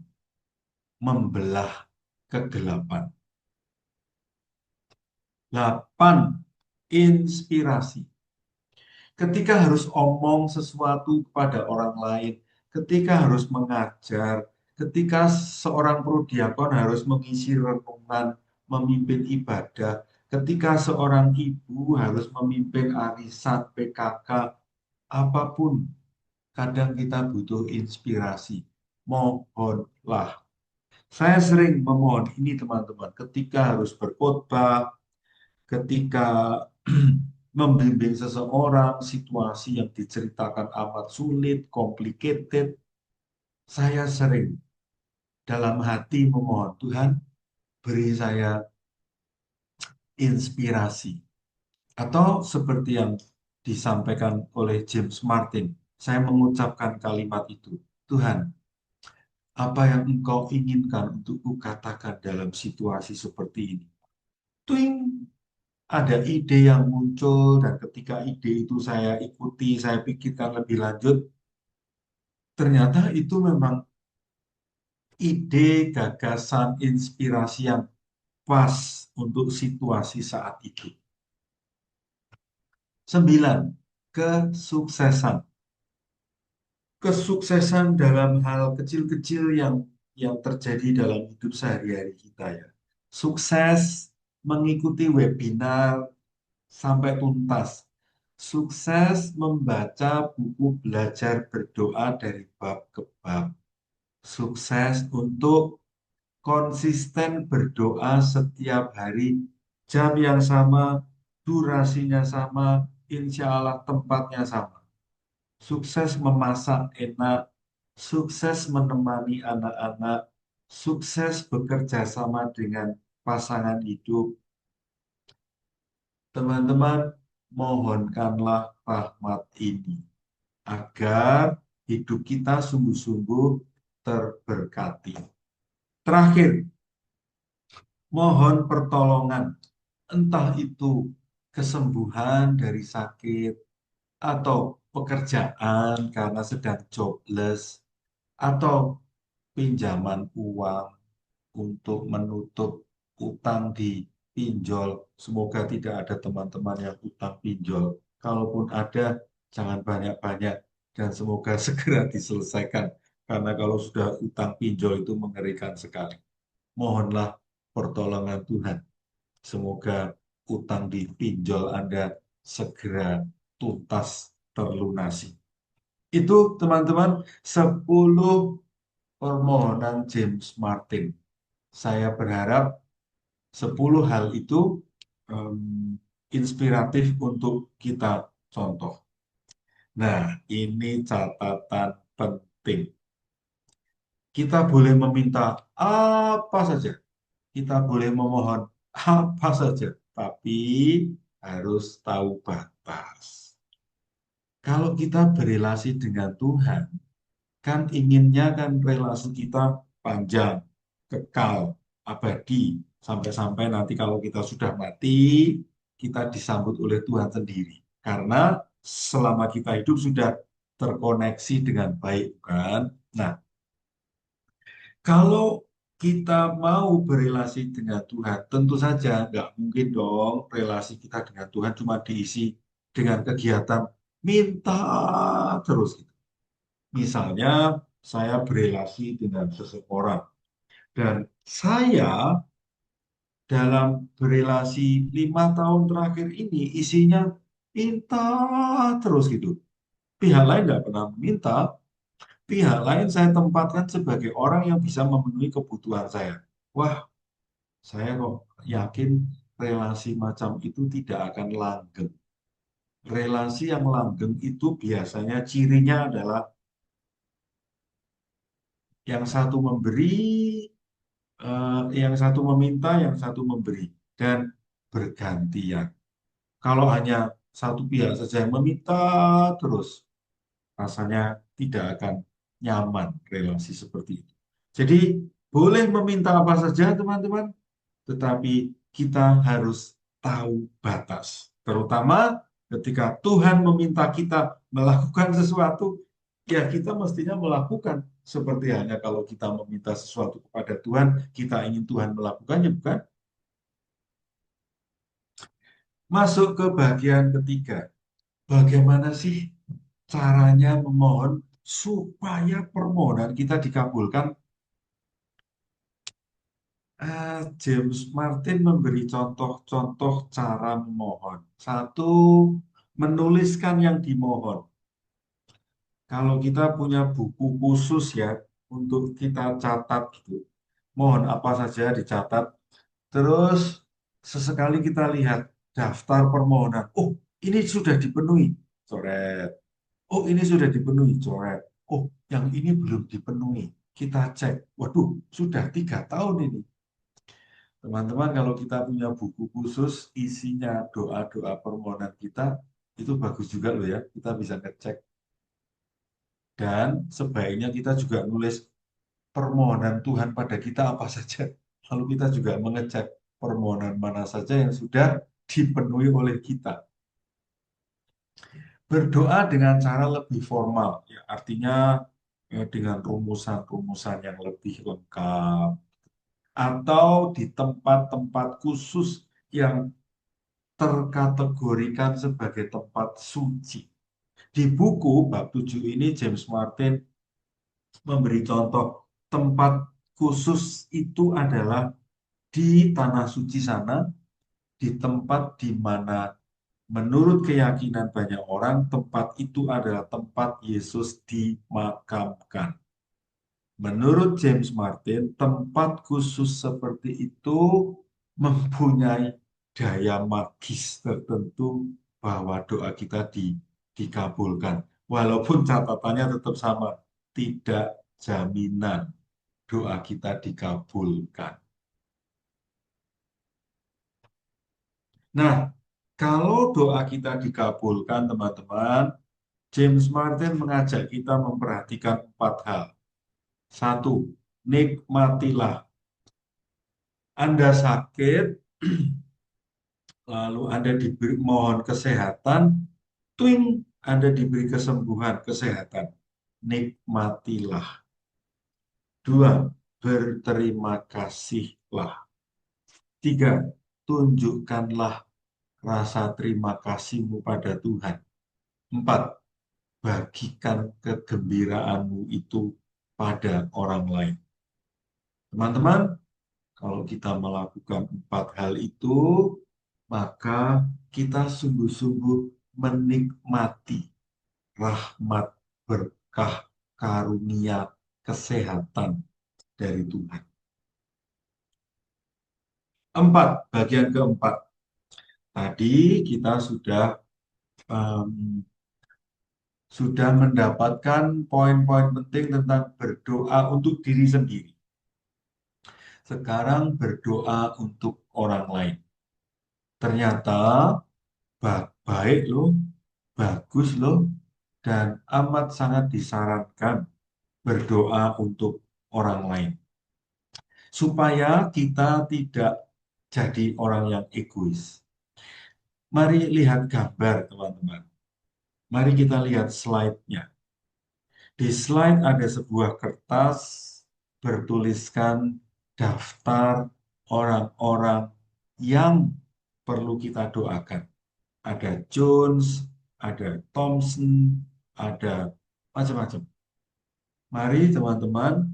[SPEAKER 3] membelah kegelapan. 8. Inspirasi. Ketika harus omong sesuatu kepada orang lain, ketika harus mengajar, ketika seorang prodiakon harus mengisi renungan, memimpin ibadah, ketika seorang ibu harus memimpin arisan PKK, apapun, kadang kita butuh inspirasi. Mohonlah. Saya sering memohon ini teman-teman, ketika harus berkhotbah, ketika membimbing seseorang, situasi yang diceritakan amat sulit, complicated, saya sering dalam hati memohon, Tuhan, beri saya inspirasi. Atau seperti yang disampaikan oleh James Martin, saya mengucapkan kalimat itu, Tuhan, apa yang Engkau inginkan untuk kukatakan dalam situasi seperti ini? Tuing, ada ide yang muncul dan ketika ide itu saya ikuti, saya pikirkan lebih lanjut, ternyata itu memang ide, gagasan, inspirasi yang pas untuk situasi saat itu. 9. Kesuksesan. Kesuksesan dalam hal kecil-kecil yang terjadi dalam hidup sehari-hari kita ya. Sukses mengikuti webinar sampai tuntas. Sukses membaca buku belajar berdoa dari bab ke bab. Sukses untuk konsisten berdoa setiap hari, jam yang sama, durasinya sama, insya Allah tempatnya sama. Sukses memasak enak, sukses menemani anak-anak, sukses bekerja sama dengan pasangan hidup. Teman-teman, mohonkanlah rahmat ini agar hidup kita sungguh-sungguh terberkati. Terakhir, mohon pertolongan, entah itu kesembuhan dari sakit atau pekerjaan karena sedang jobless atau pinjaman uang untuk menutup utang di pinjol. Semoga tidak ada teman-teman yang utang pinjol. Kalaupun ada, jangan banyak-banyak dan semoga segera diselesaikan. Karena kalau sudah utang pinjol itu mengerikan sekali. Mohonlah pertolongan Tuhan. Semoga utang di pinjol Anda segera tuntas terlunasi. Itu teman-teman 10 permohonan James Martin. Saya berharap 10 hal itu inspiratif untuk kita contoh. Nah, ini catatan penting. Kita boleh meminta apa saja. Kita boleh memohon apa saja. Tapi harus tahu batas. Kalau kita berelasi dengan Tuhan, kan inginnya kan relasi kita panjang, kekal, abadi, sampai-sampai nanti kalau kita sudah mati, kita disambut oleh Tuhan sendiri. Karena selama kita hidup sudah terkoneksi dengan baik, kan? Nah, kalau kita mau berelasi dengan Tuhan, tentu saja nggak mungkin dong relasi kita dengan Tuhan cuma diisi dengan kegiatan minta terus. Misalnya saya berelasi dengan seseorang dan saya dalam berelasi 5 tahun terakhir ini isinya minta terus gitu. Pihak lain nggak pernah meminta, pihak lain saya tempatkan sebagai orang yang bisa memenuhi kebutuhan saya. Wah, saya kok yakin relasi macam itu tidak akan langgeng. Relasi yang langgeng itu biasanya cirinya adalah yang satu memberi, yang satu meminta, yang satu memberi, dan bergantian. Kalau hanya satu pihak saja yang meminta terus, rasanya tidak akan nyaman relasi seperti itu. Jadi, boleh meminta apa saja, teman-teman, tetapi kita harus tahu batas. Terutama ketika Tuhan meminta kita melakukan sesuatu, ya kita mestinya melakukan. Seperti hanya kalau kita meminta sesuatu kepada Tuhan, kita ingin Tuhan melakukannya, bukan? Masuk ke bagian ketiga. Bagaimana sih caranya memohon supaya permohonan kita dikabulkan? James Martin memberi contoh-contoh cara memohon. Satu, menuliskan yang dimohon. Kalau kita punya buku khusus ya, untuk kita catat gitu. Mohon apa saja dicatat. Terus sesekali kita lihat daftar permohonan. Oh, ini sudah dipenuhi. Coret. Oh, ini sudah dipenuhi. Coret. Oh, yang ini belum dipenuhi. Kita cek. Waduh, sudah 3 tahun ini. Teman-teman, kalau kita punya buku khusus isinya doa-doa permohonan kita, itu bagus juga loh ya. Kita bisa ngecek. Dan sebaiknya kita juga nulis permohonan Tuhan pada kita apa saja. Lalu kita juga mengecek permohonan mana saja yang sudah dipenuhi oleh kita. Berdoa dengan cara lebih formal, ya, artinya dengan rumusan-rumusan yang lebih lengkap. Atau di tempat-tempat khusus yang terkategorikan sebagai tempat suci. Di buku bab 7 ini James Martin memberi contoh tempat khusus itu adalah di tanah suci sana, di tempat di mana menurut keyakinan banyak orang tempat itu adalah tempat Yesus dimakamkan. Menurut James Martin, tempat khusus seperti itu mempunyai daya magis tertentu bahwa doa kita dikabulkan. Walaupun catatannya tetap sama, tidak jaminan doa kita dikabulkan. Nah, kalau doa kita dikabulkan, teman-teman, James Martin mengajak kita memperhatikan 4 hal. Satu, nikmatilah. Anda sakit, lalu Anda diberi mohon kesehatan, twing, Anda diberi kesembuhan, kesehatan. Nikmatilah. Dua, berterima kasihlah. Tiga, tunjukkanlah rasa terima kasihmu pada Tuhan. Empat, bagikan kegembiraanmu itu pada orang lain. Teman-teman, kalau kita melakukan 4 hal itu, maka kita sungguh-sungguh menikmati rahmat, berkah, karunia, kesehatan dari Tuhan. 4, bagian keempat. Tadi kita sudah mendapatkan poin-poin penting tentang berdoa untuk diri sendiri. Sekarang berdoa untuk orang lain. Ternyata baik loh, bagus loh, dan amat sangat disarankan berdoa untuk orang lain. supaya kita tidak jadi orang yang egois. Mari lihat gambar, teman-teman. Mari kita lihat slide-nya. Di slide ada sebuah kertas bertuliskan daftar orang-orang yang perlu kita doakan. Ada Jones, ada Thompson, ada macam-macam. Mari teman-teman,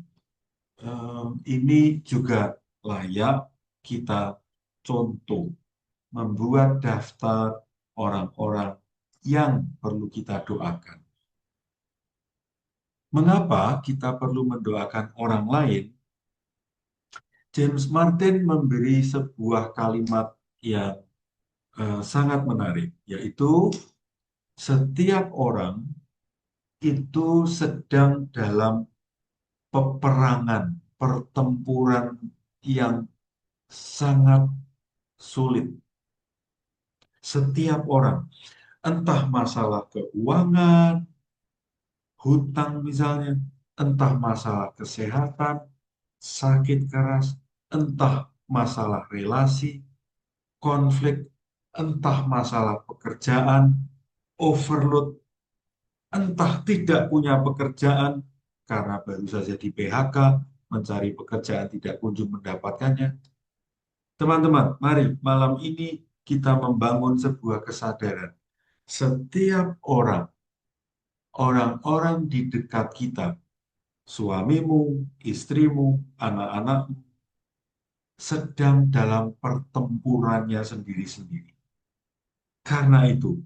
[SPEAKER 3] ini juga layak kita contoh, membuat daftar orang-orang yang perlu kita doakan. Mengapa kita perlu mendoakan orang lain? James Martin memberi sebuah kalimat yang sangat menarik, yaitu setiap orang itu sedang dalam peperangan, pertempuran yang sangat sulit. Setiap orang, entah masalah keuangan, hutang misalnya, entah masalah kesehatan, sakit keras, entah masalah relasi, konflik, entah masalah pekerjaan, overload, entah tidak punya pekerjaan karena baru saja di PHK, mencari pekerjaan tidak kunjung mendapatkannya. Teman-teman, mari malam ini kita membangun sebuah kesadaran. Setiap orang, orang-orang di dekat kita, suamimu, istrimu, anak-anakmu, sedang dalam pertempurannya sendiri-sendiri. Karena itu,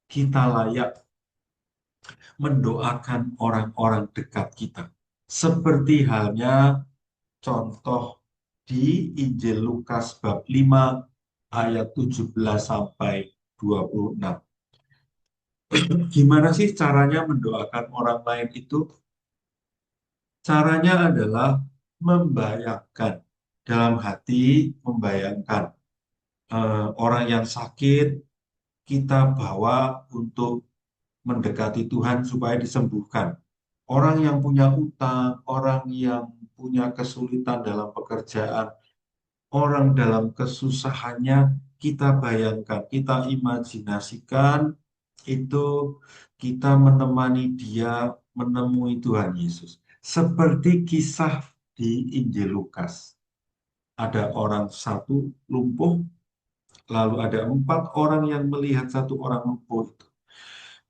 [SPEAKER 3] kita layak mendoakan orang-orang dekat kita. Seperti halnya contoh di Injil Lukas bab 5 ayat 17 sampai 26. Gimana sih caranya mendoakan orang lain itu? Caranya adalah membayangkan, dalam hati membayangkan orang yang sakit kita bawa untuk mendekati Tuhan supaya disembuhkan. Orang yang punya utang, orang yang punya kesulitan dalam pekerjaan, orang dalam kesusahannya, kita bayangkan, kita imajinasikan itu kita menemani dia menemui Tuhan Yesus. Seperti kisah di Injil Lukas. Ada orang satu lumpuh, lalu ada 4 orang yang melihat satu orang lumpuh itu.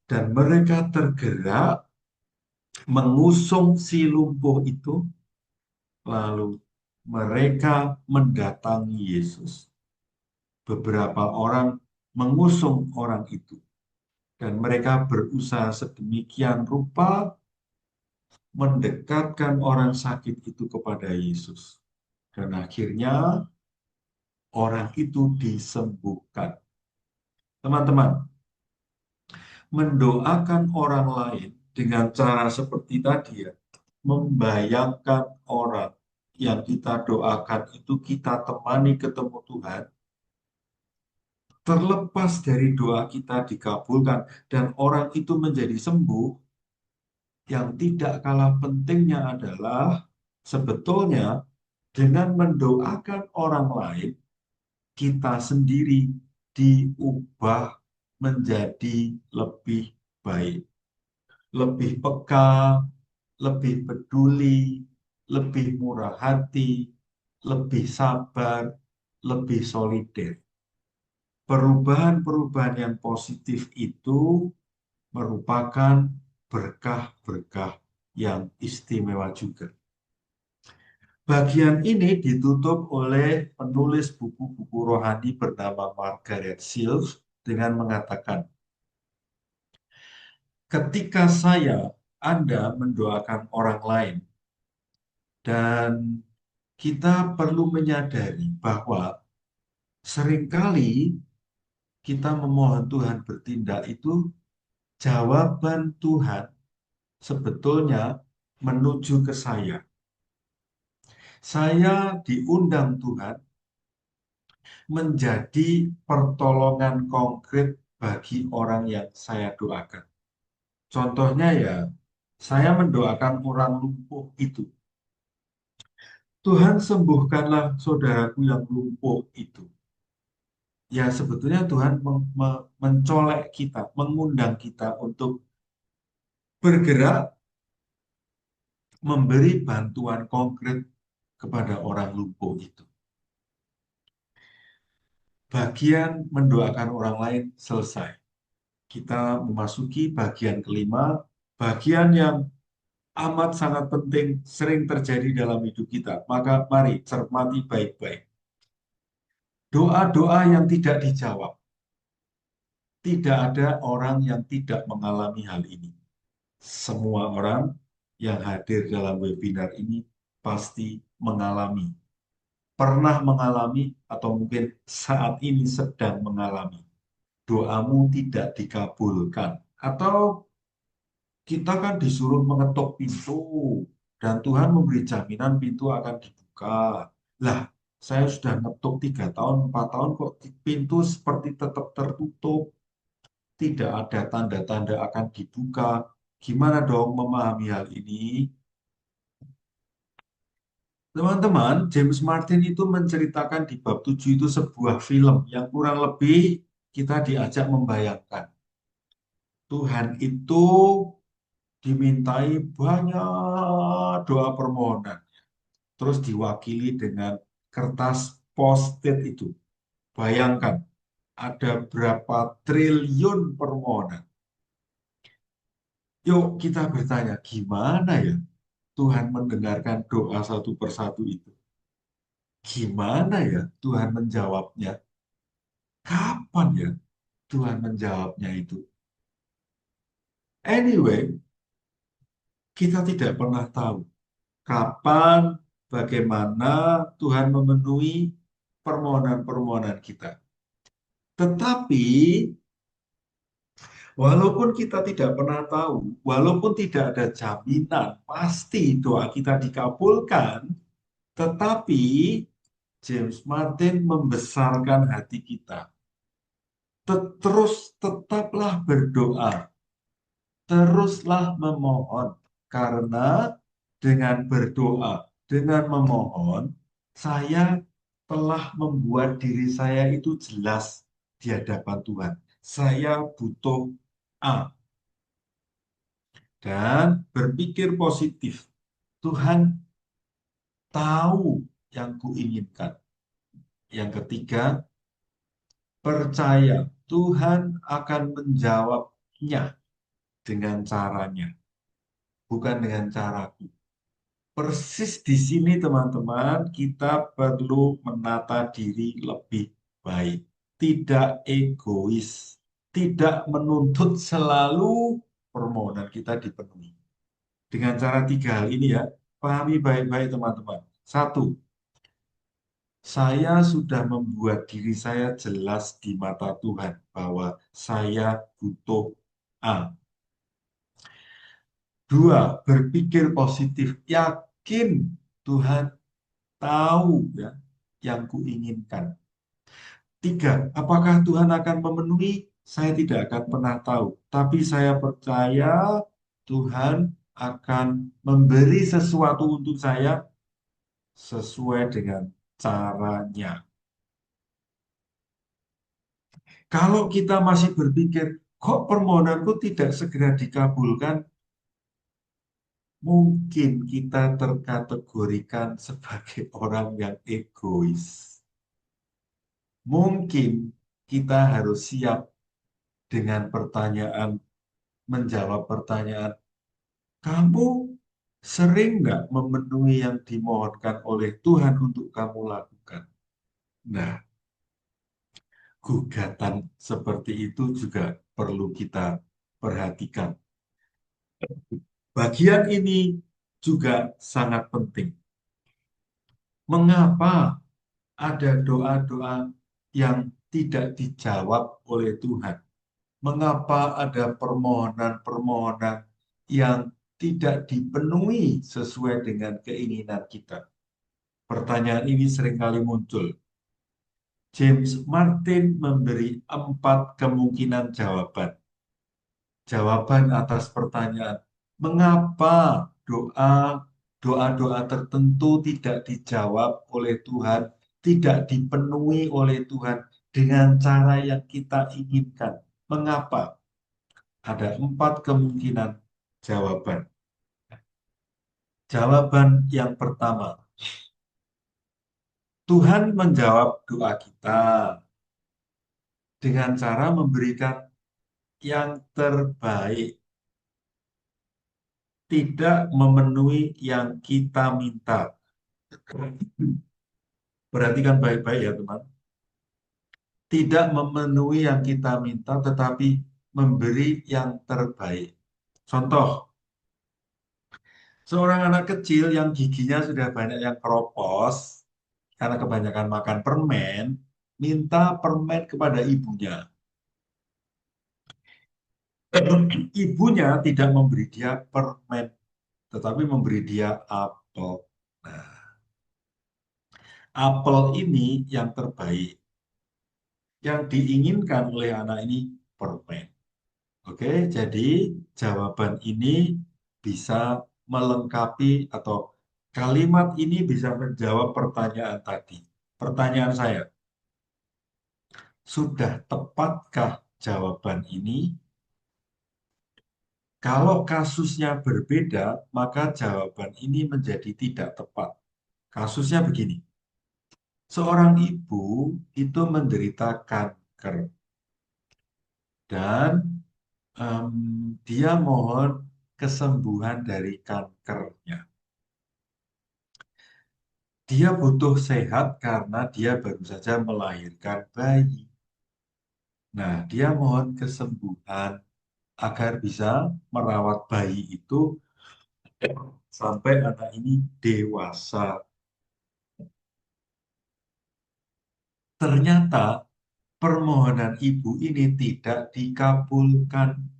[SPEAKER 3] Dan mereka tergerak mengusung si lumpuh itu, lalu mereka mendatangi Yesus. Beberapa orang mengusung orang itu, dan mereka berusaha sedemikian rupa mendekatkan orang sakit itu kepada Yesus. Dan akhirnya orang itu disembuhkan. Teman-teman, mendoakan orang lain dengan cara seperti tadi ya, membayangkan orang yang kita doakan itu kita temani ketemu Tuhan, terlepas dari doa kita dikabulkan dan orang itu menjadi sembuh, yang tidak kalah pentingnya adalah sebetulnya dengan mendoakan orang lain, kita sendiri diubah menjadi lebih baik, lebih peka, lebih peduli, lebih murah hati, lebih sabar, lebih solider. Perubahan-perubahan yang positif itu merupakan berkah-berkah yang istimewa juga. Bagian ini ditutup oleh penulis buku-buku rohani bernama Margaret Sills dengan mengatakan, ketika Anda mendoakan orang lain, dan kita perlu menyadari bahwa seringkali kita memohon Tuhan bertindak itu, jawaban Tuhan sebetulnya menuju ke saya. Saya diundang Tuhan menjadi pertolongan konkret bagi orang yang saya doakan. Contohnya ya, saya mendoakan orang lumpuh itu. Tuhan sembuhkanlah saudaraku yang lumpuh itu. Ya sebetulnya Tuhan mencolek kita, mengundang kita untuk bergerak memberi bantuan konkret kepada orang lumpuh itu. Bagian mendoakan orang lain selesai. Kita memasuki bagian kelima, bagian yang amat sangat penting, sering terjadi dalam hidup kita. Maka mari cermati baik-baik. Doa-doa yang tidak dijawab. Tidak ada orang yang tidak mengalami hal ini. Semua orang yang hadir dalam webinar ini pasti mengalami, pernah mengalami, atau mungkin saat ini sedang mengalami. Doamu tidak dikabulkan. Atau kita kan disuruh mengetuk pintu, dan Tuhan memberi jaminan pintu akan dibuka. Lah, saya sudah ngetuk 3 tahun, 4 tahun kok pintu seperti tetap tertutup. Tidak ada tanda-tanda akan dibuka. Gimana dong memahami hal ini? Teman-teman, James Martin itu menceritakan di bab 7 itu sebuah film yang kurang lebih kita diajak membayangkan. Tuhan itu dimintai banyak doa permohonan. Terus diwakili dengan kertas post-it itu. Bayangkan, ada berapa triliun permohonan. Yuk kita bertanya, gimana ya Tuhan mendengarkan doa satu persatu itu? Gimana ya Tuhan menjawabnya? Kapan ya Tuhan menjawabnya itu? Anyway, kita tidak pernah tahu kapan, bagaimana Tuhan memenuhi permohonan-permohonan kita. Tetapi, walaupun kita tidak pernah tahu, walaupun tidak ada jaminan pasti doa kita dikabulkan, tetapi James Martin membesarkan hati kita. Terus tetaplah berdoa, teruslah memohon, karena dengan berdoa, dengan memohon, saya telah membuat diri saya itu jelas di hadapan Tuhan. Saya butuh A. Dan berpikir positif. Tuhan tahu yang kuinginkan. Yang ketiga, percaya Tuhan akan menjawabnya dengan caranya, bukan dengan caraku. Persis di sini teman-teman, kita perlu menata diri lebih baik. Tidak egois, tidak menuntut selalu permohonan kita dipenuhi. Dengan cara 3 hal ini ya, pahami baik-baik teman-teman. 1, saya sudah membuat diri saya jelas di mata Tuhan bahwa saya butuh A. 2, berpikir positif, yakin Tuhan tahu ya yang kuinginkan. 3, apakah Tuhan akan memenuhi? Saya tidak akan pernah tahu. Tapi saya percaya Tuhan akan memberi sesuatu untuk saya sesuai dengan caranya. Kalau kita masih berpikir, kok permohonanku tidak segera dikabulkan? Mungkin kita terkategorikan sebagai orang yang egois. Mungkin kita harus siap dengan pertanyaan, menjawab pertanyaan, kamu sering nggak memenuhi yang dimohonkan oleh Tuhan untuk kamu lakukan? Nah, gugatan seperti itu juga perlu kita perhatikan. Bagian ini juga sangat penting. Mengapa ada doa-doa yang tidak dijawab oleh Tuhan? Mengapa ada permohonan-permohonan yang tidak dipenuhi sesuai dengan keinginan kita? Pertanyaan ini seringkali muncul. James Martin memberi 4 kemungkinan jawaban. Jawaban atas pertanyaan, mengapa doa doa-doa tertentu tidak dijawab oleh Tuhan, tidak dipenuhi oleh Tuhan dengan cara yang kita inginkan. Mengapa? Ada 4 kemungkinan jawaban. Jawaban yang pertama, Tuhan menjawab doa kita dengan cara memberikan yang terbaik, tidak memenuhi yang kita minta. Perhatikan baik-baik ya teman. Tidak memenuhi yang kita minta, tetapi memberi yang terbaik. Contoh, seorang anak kecil yang giginya sudah banyak yang keropos, karena kebanyakan makan permen, minta permen kepada ibunya. Ibunya tidak memberi dia permen, tetapi memberi dia apel. Nah, apel ini yang terbaik. Yang diinginkan oleh anak ini permen. Oke, jadi jawaban ini bisa melengkapi atau kalimat ini bisa menjawab pertanyaan tadi. Pertanyaan saya, sudah tepatkah jawaban ini? Kalau kasusnya berbeda, maka jawaban ini menjadi tidak tepat. Kasusnya begini, seorang ibu itu menderita kanker dan em, dia mohon kesembuhan dari kankernya. Dia butuh sehat karena dia baru saja melahirkan bayi. Nah, dia mohon kesembuhan agar bisa merawat bayi itu sampai anak ini dewasa. Ternyata permohonan ibu ini tidak dikabulkan.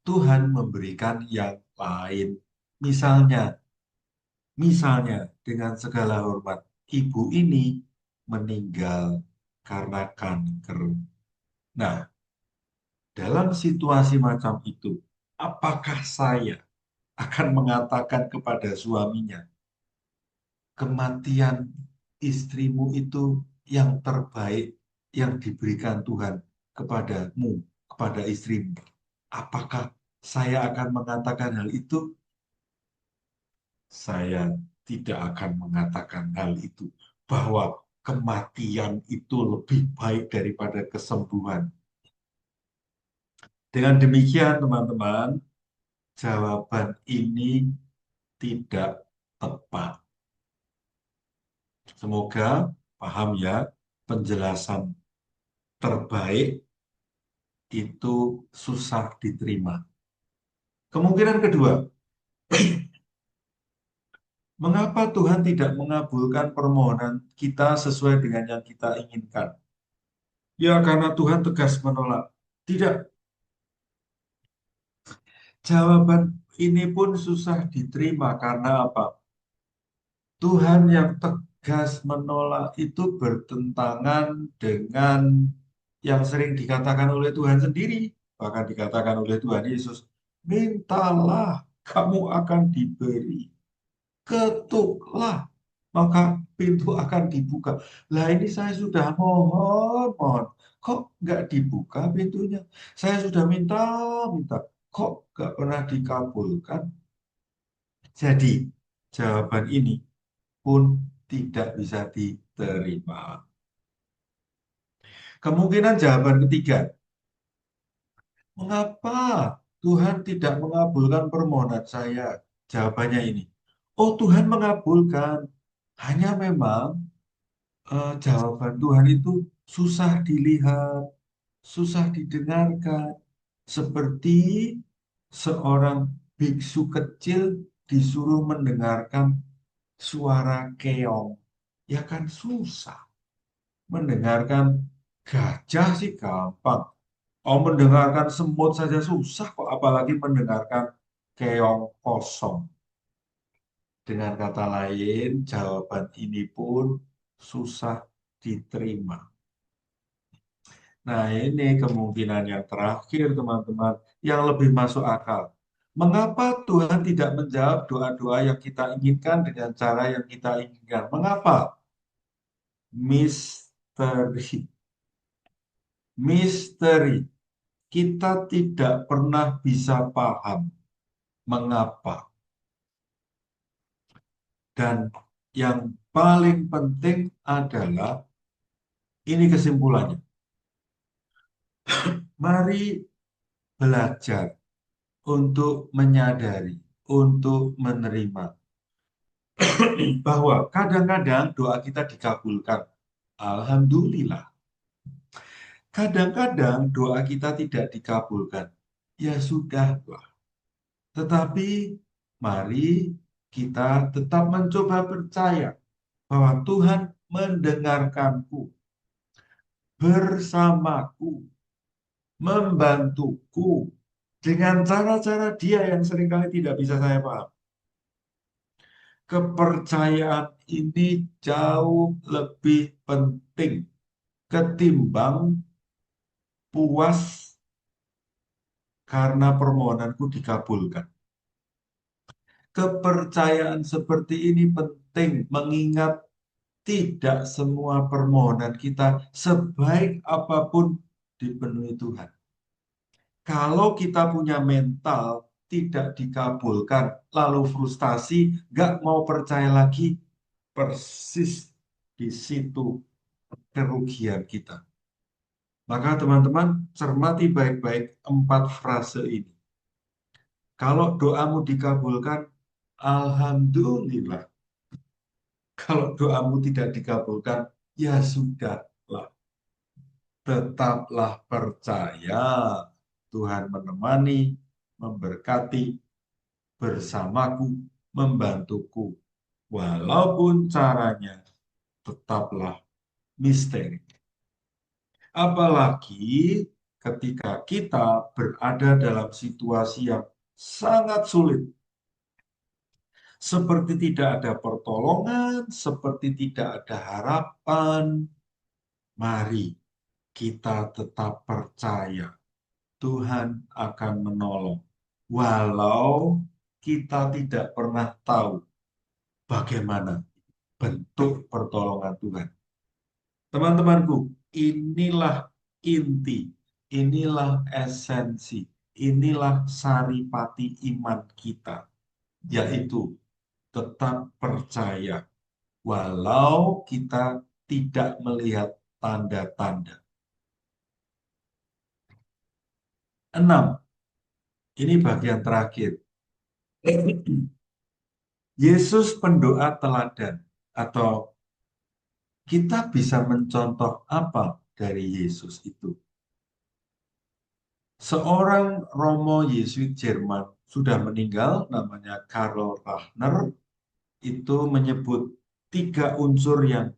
[SPEAKER 3] Tuhan memberikan yang lain. Misalnya dengan segala hormat, ibu ini meninggal karena kanker. Nah, dalam situasi macam itu, apakah saya akan mengatakan kepada suaminya, kematian istrimu itu yang terbaik yang diberikan Tuhan kepadamu, kepada istrimu? Apakah saya akan mengatakan hal itu? Saya tidak akan mengatakan hal itu, bahwa kematian itu lebih baik daripada kesembuhan. Dengan demikian, teman-teman, jawaban ini tidak tepat. Semoga paham ya, penjelasan terbaik itu susah diterima. Kemungkinan kedua, mengapa Tuhan tidak mengabulkan permohonan kita sesuai dengan yang kita inginkan? Ya, karena Tuhan tegas menolak. Tidak, jawaban ini pun susah diterima karena apa? Tuhan yang tegas menolak itu bertentangan dengan yang sering dikatakan oleh Tuhan sendiri. Bahkan dikatakan oleh Tuhan Yesus, mintalah, kamu akan diberi. Ketuklah, maka pintu akan dibuka. Lah ini saya sudah mohon. Kok nggak dibuka pintunya? Saya sudah minta. Kok nggak pernah dikabulkan? Jadi, jawaban ini pun tidak bisa diterima. Kemungkinan jawaban ketiga, mengapa Tuhan tidak mengabulkan permohonan saya? Jawabannya ini, oh Tuhan mengabulkan, hanya memang jawaban Tuhan itu susah dilihat, susah didengarkan, seperti seorang biksu kecil disuruh mendengarkan suara keong. Ya kan susah. Mendengarkan gajah sih gampang. Oh, mendengarkan semut saja susah kok, apalagi mendengarkan keong kosong. Dengan kata lain, jawaban ini pun susah diterima. Nah, ini kemungkinan yang terakhir, teman-teman, yang lebih masuk akal. Mengapa Tuhan tidak menjawab doa-doa yang kita inginkan dengan cara yang kita inginkan? Mengapa? Misteri. Misteri. Kita tidak pernah bisa paham mengapa. Dan yang paling penting adalah, ini kesimpulannya. Mari belajar untuk menyadari, untuk menerima bahwa kadang-kadang doa kita dikabulkan. Alhamdulillah. Kadang-kadang doa kita tidak dikabulkan. Ya sudahlah. Tetapi mari kita tetap mencoba percaya bahwa Tuhan mendengarkanku, bersamaku, membantuku dengan cara-cara Dia yang seringkali tidak bisa saya paham. Kepercayaan ini jauh lebih penting ketimbang puas karena permohonanku dikabulkan. Kepercayaan seperti ini penting mengingat tidak semua permohonan kita sebaik apapun dipenuhi Tuhan. Kalau kita punya mental tidak dikabulkan, lalu frustasi, nggak mau percaya lagi, persis di situ kerugian kita. Maka teman-teman cermati baik-baik 4 frase ini. Kalau doamu dikabulkan, alhamdulillah. Kalau doamu tidak dikabulkan, ya sudahlah. Tetaplah percaya Tuhan menemani, memberkati, bersamaku, membantuku. Walaupun caranya tetaplah misteri. Apalagi ketika kita berada dalam situasi yang sangat sulit. Seperti tidak ada pertolongan, seperti tidak ada harapan. Mari kita tetap percaya Tuhan akan menolong. Walau kita tidak pernah tahu bagaimana bentuk pertolongan Tuhan. Teman-temanku, inilah inti, inilah esensi, inilah saripati iman kita, yaitu tetap percaya walau kita tidak melihat tanda-tanda. 6. Ini bagian terakhir. Yesus pendoa teladan, atau kita bisa mencontoh apa dari Yesus itu? Seorang Romo Yesuit Jerman sudah meninggal, namanya Karl Rahner, itu menyebut 3 unsur yang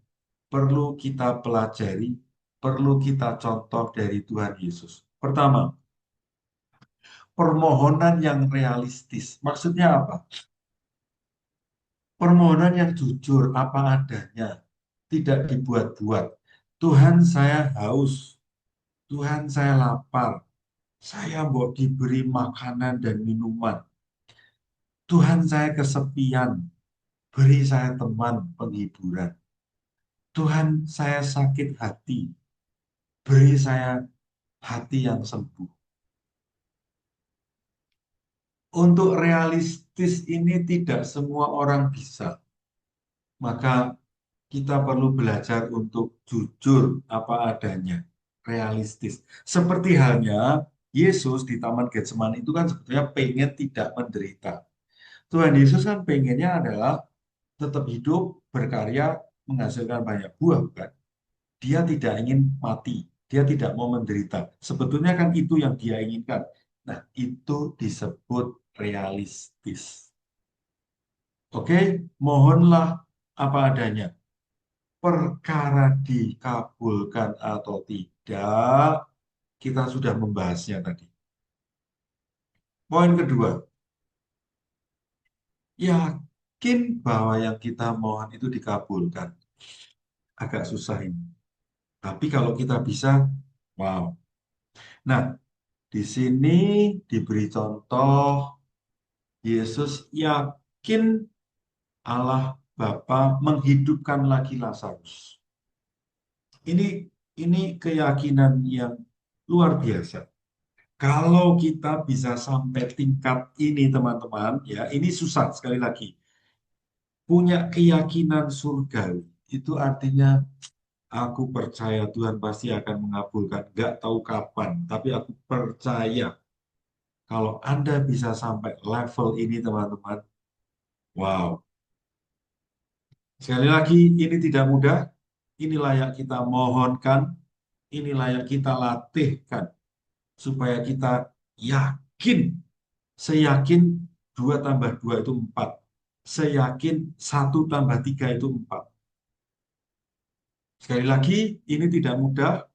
[SPEAKER 3] perlu kita pelajari, perlu kita contoh dari Tuhan Yesus. Pertama, permohonan yang realistis. Maksudnya apa? Permohonan yang jujur, apa adanya, tidak dibuat-buat. Tuhan, saya haus. Tuhan, saya lapar. Saya mau diberi makanan dan minuman. Tuhan, saya kesepian. Beri saya teman penghiburan. Tuhan, saya sakit hati. Beri saya hati yang sembuh. Untuk realistis ini tidak semua orang bisa. Maka kita perlu belajar untuk jujur apa adanya, realistis. Seperti halnya Yesus di Taman Getsemani itu kan sebetulnya pengen tidak menderita. Tuhan Yesus kan pengennya adalah tetap hidup, berkarya, menghasilkan banyak buah, bukan? Dia tidak ingin mati, dia tidak mau menderita. Sebetulnya kan itu yang dia inginkan. Nah, itu disebut realistis. Oke, mohonlah apa adanya. Perkara dikabulkan atau tidak, kita sudah membahasnya tadi. Poin kedua, yakin bahwa yang kita mohon itu dikabulkan. Agak susah ini. Tapi kalau kita bisa, wow. Nah, di sini diberi contoh Yesus yakin Allah Bapa menghidupkan lagi Lazarus. Ini keyakinan yang luar biasa. Kalau kita bisa sampai tingkat ini, teman-teman, ya ini susah sekali lagi. Punya keyakinan surgawi, itu artinya aku percaya Tuhan pasti akan mengabulkan. Gak tahu kapan, tapi aku percaya kalau Anda bisa sampai level ini, teman-teman, wow. Sekali lagi, ini tidak mudah. Ini layak kita mohonkan, ini layak kita latihkan supaya kita yakin, seyakin 2 tambah 2 itu 4. Seyakin 1 tambah 3 itu 4. Sekali lagi, ini tidak mudah,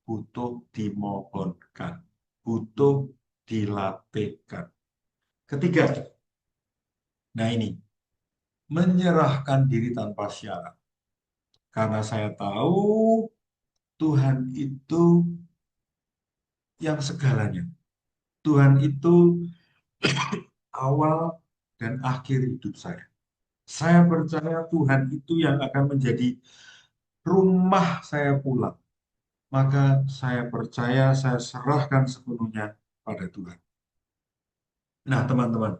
[SPEAKER 3] butuh dimohonkan, butuh dilatihkan. Ketiga, nah ini, menyerahkan diri tanpa syarat. Karena saya tahu Tuhan itu yang segalanya. Tuhan itu awal dan akhir hidup saya. Saya percaya Tuhan itu yang akan menjadi rumah saya pulang. Maka saya percaya, saya serahkan sepenuhnya pada Tuhan. Nah, teman-teman,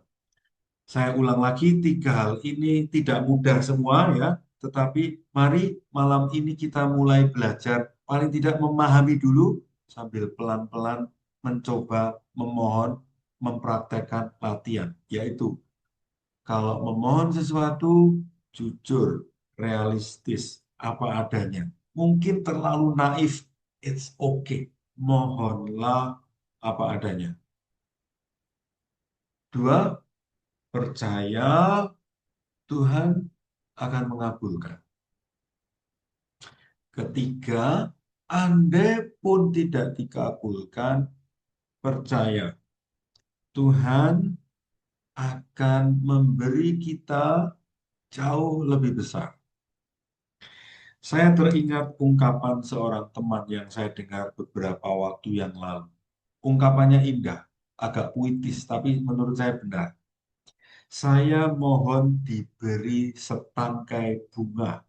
[SPEAKER 3] saya ulang lagi, 3 hal ini tidak mudah semua ya, tetapi mari malam ini kita mulai belajar, paling tidak memahami dulu, sambil pelan-pelan mencoba memohon, mempraktekkan latihan, yaitu kalau memohon sesuatu, jujur, realistis, apa adanya. Mungkin terlalu naif, it's okay. Mohonlah apa adanya. 2, percaya Tuhan akan mengabulkan. Ketiga, andai pun tidak dikabulkan, percaya Tuhan akan memberi kita jauh lebih besar. Saya teringat ungkapan seorang teman yang saya dengar beberapa waktu yang lalu. Ungkapannya indah, agak puitis, tapi menurut saya benar. Saya mohon diberi setangkai bunga,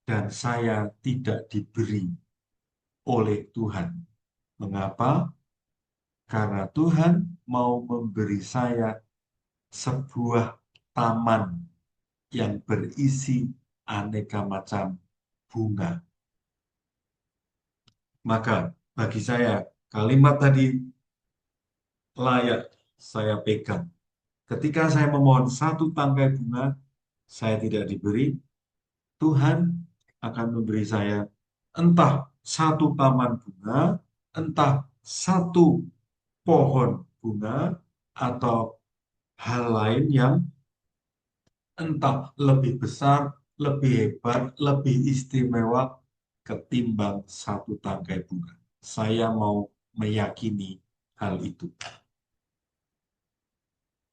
[SPEAKER 3] dan saya tidak diberi oleh Tuhan. Mengapa? Karena Tuhan mau memberi saya sebuah taman yang berisi aneka macam bunga. Maka bagi saya kalimat tadi layak saya pegang. Ketika saya memohon 1 tangkai bunga, saya tidak diberi, Tuhan akan memberi saya entah 1 taman bunga, entah 1 pohon bunga, atau hal lain yang entah lebih besar, lebih hebat, lebih istimewa ketimbang 1 tangkai bunga. Saya mau meyakini hal itu.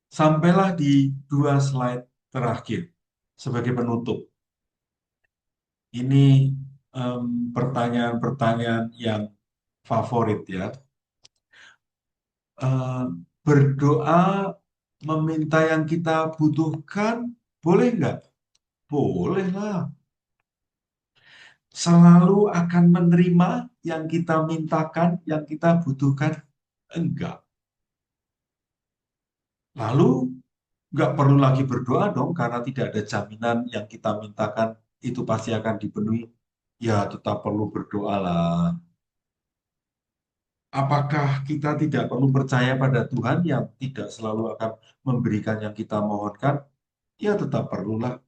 [SPEAKER 3] Sampailah di 2 slide terakhir sebagai penutup. Ini pertanyaan-pertanyaan yang favorit ya. Berdoa meminta yang kita butuhkan, boleh nggak? Boleh lah. Selalu akan menerima yang kita mintakan, yang kita butuhkan? Enggak. Lalu nggak perlu lagi berdoa dong, karena tidak ada jaminan yang kita mintakan itu pasti akan dipenuhi. Ya tetap perlu berdoa lah. Apakah kita tidak perlu percaya pada Tuhan yang tidak selalu akan memberikan yang kita mohonkan? Ya tetap perlulah.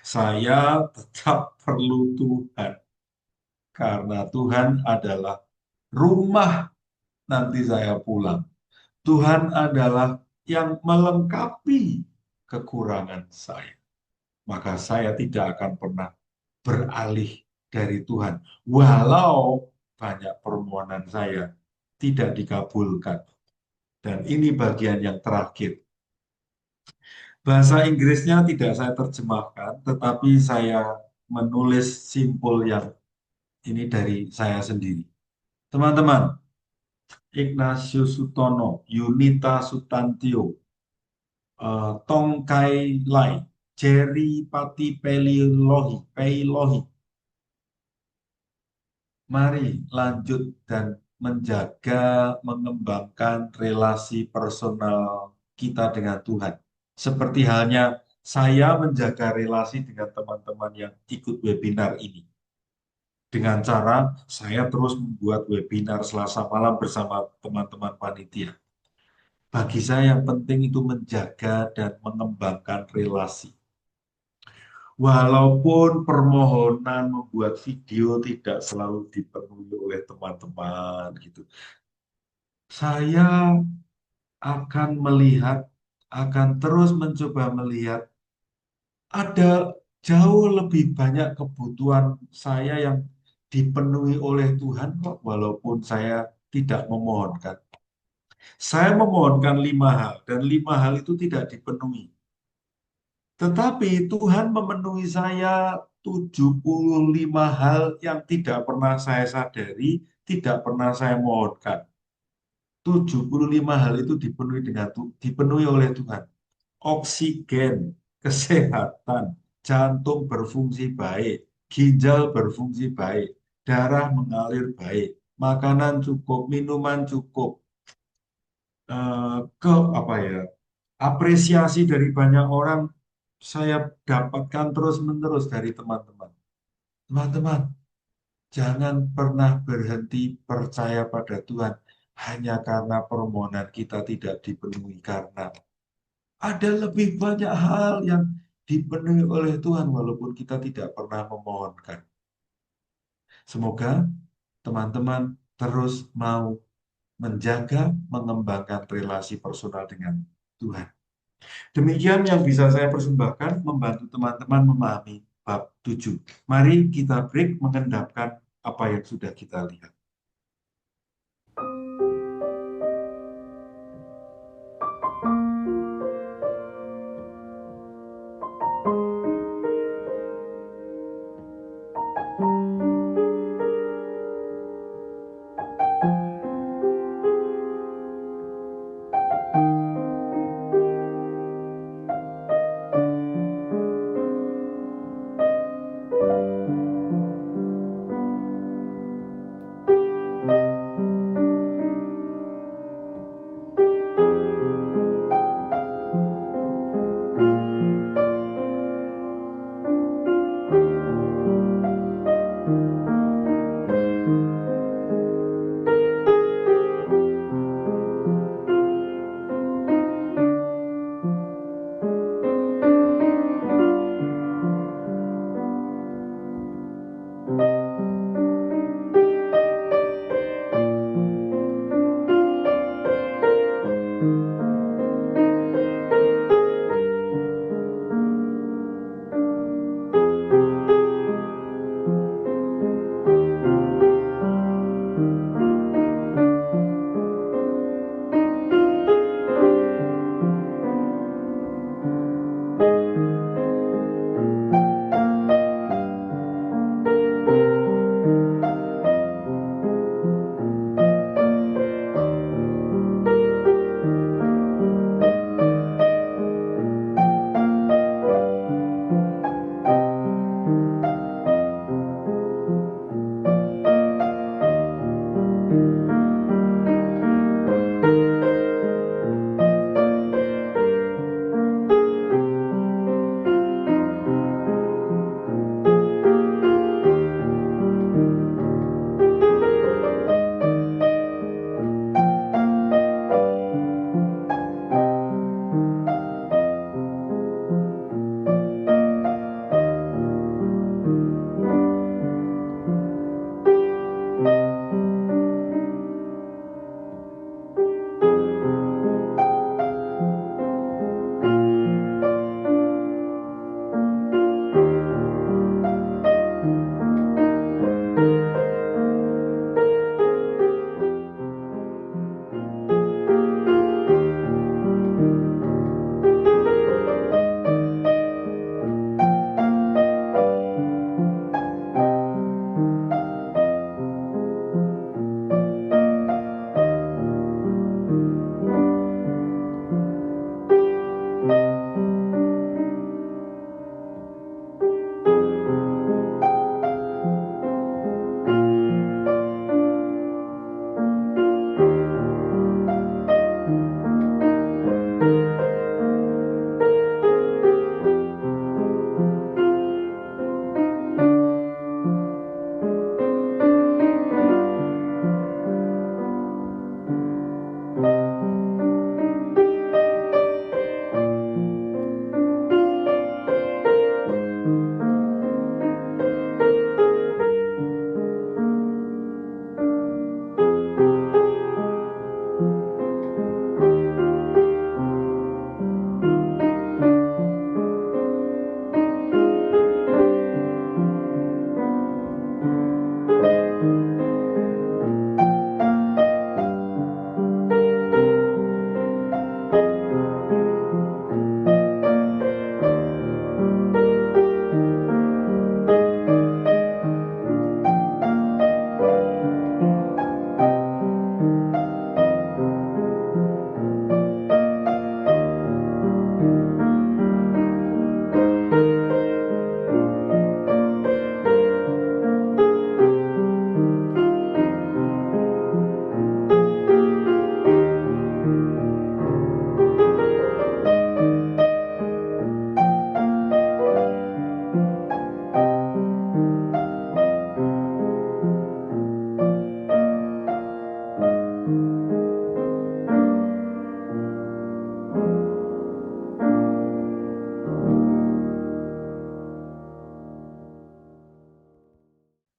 [SPEAKER 3] Saya tetap perlu Tuhan. Karena Tuhan adalah rumah nanti saya pulang. Tuhan adalah yang melengkapi kekurangan saya. Maka saya tidak akan pernah beralih dari Tuhan. Walau banyak permohonan saya tidak dikabulkan. Dan ini bagian yang terakhir. Bahasa Inggrisnya tidak saya terjemahkan, tetapi saya menulis simpul yang ini dari saya sendiri. Teman-teman, Ignatius Sutono, Yunita Sutantio, Tong Kai Lai, Jerry Pati Peilohi. Mari lanjut dan menjaga, mengembangkan relasi personal kita dengan Tuhan. Seperti halnya saya menjaga relasi dengan teman-teman yang ikut webinar ini. Dengan cara saya terus membuat webinar Selasa malam bersama teman-teman panitia. Bagi saya yang penting itu menjaga dan mengembangkan relasi. Walaupun permohonan membuat video tidak selalu dipenuhi oleh teman-teman gitu. Saya akan melihat, akan terus mencoba melihat ada jauh lebih banyak kebutuhan saya yang dipenuhi oleh Tuhan kok walaupun saya tidak memohonkan. Saya memohonkan 5 hal dan 5 hal itu tidak dipenuhi. Tetapi Tuhan memenuhi saya 75 hal yang tidak pernah saya sadari, tidak pernah saya mohonkan. 75 hal itu dipenuhi oleh Tuhan. Oksigen, kesehatan, jantung berfungsi baik, ginjal berfungsi baik, darah mengalir baik, makanan cukup, minuman cukup, ke apa ya, apresiasi dari banyak orang saya dapatkan terus-menerus dari teman-teman. Teman-teman, jangan pernah berhenti percaya pada Tuhan hanya karena permohonan kita tidak dipenuhi, karena ada lebih banyak hal yang dipenuhi oleh Tuhan walaupun kita tidak pernah memohonkan. Semoga teman-teman terus mau menjaga, mengembangkan relasi personal dengan Tuhan. Demikian yang bisa saya persembahkan membantu teman-teman memahami bab 7. Mari kita break mengendapkan apa yang sudah kita lihat.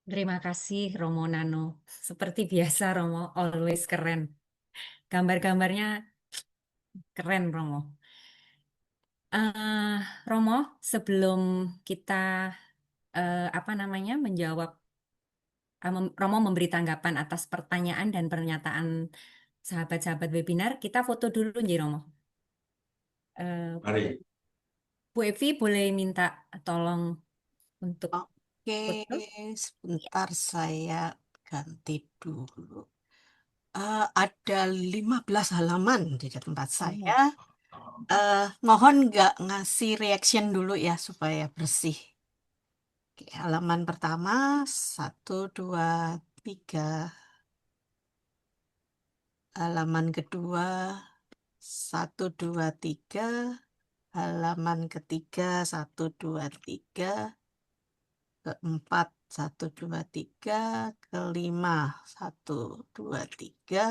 [SPEAKER 1] Terima kasih Romo Nano. Seperti biasa Romo, always keren. Gambar-gambarnya keren Romo. eh Romo, sebelum kita apa namanya menjawab, Romo memberi tanggapan atas pertanyaan dan pernyataan sahabat-sahabat webinar, kita foto dulu nih Romo. Eh,
[SPEAKER 3] Mari.
[SPEAKER 1] Bu Evi boleh minta tolong untuk
[SPEAKER 4] Oke,
[SPEAKER 1] foto? Ya.
[SPEAKER 4] sebentar saya ganti dulu. Ada 15 halaman di tempat saya.
[SPEAKER 1] Oh,
[SPEAKER 4] Mohon nggak ngasih reaction dulu ya supaya bersih. Oke, halaman pertama, 1, 2, 3. Halaman kedua, 1, 2, 3. Halaman ketiga, 1, 2, 3. Keempat, 1, 2, 3. Kelima, 1, 2, 3.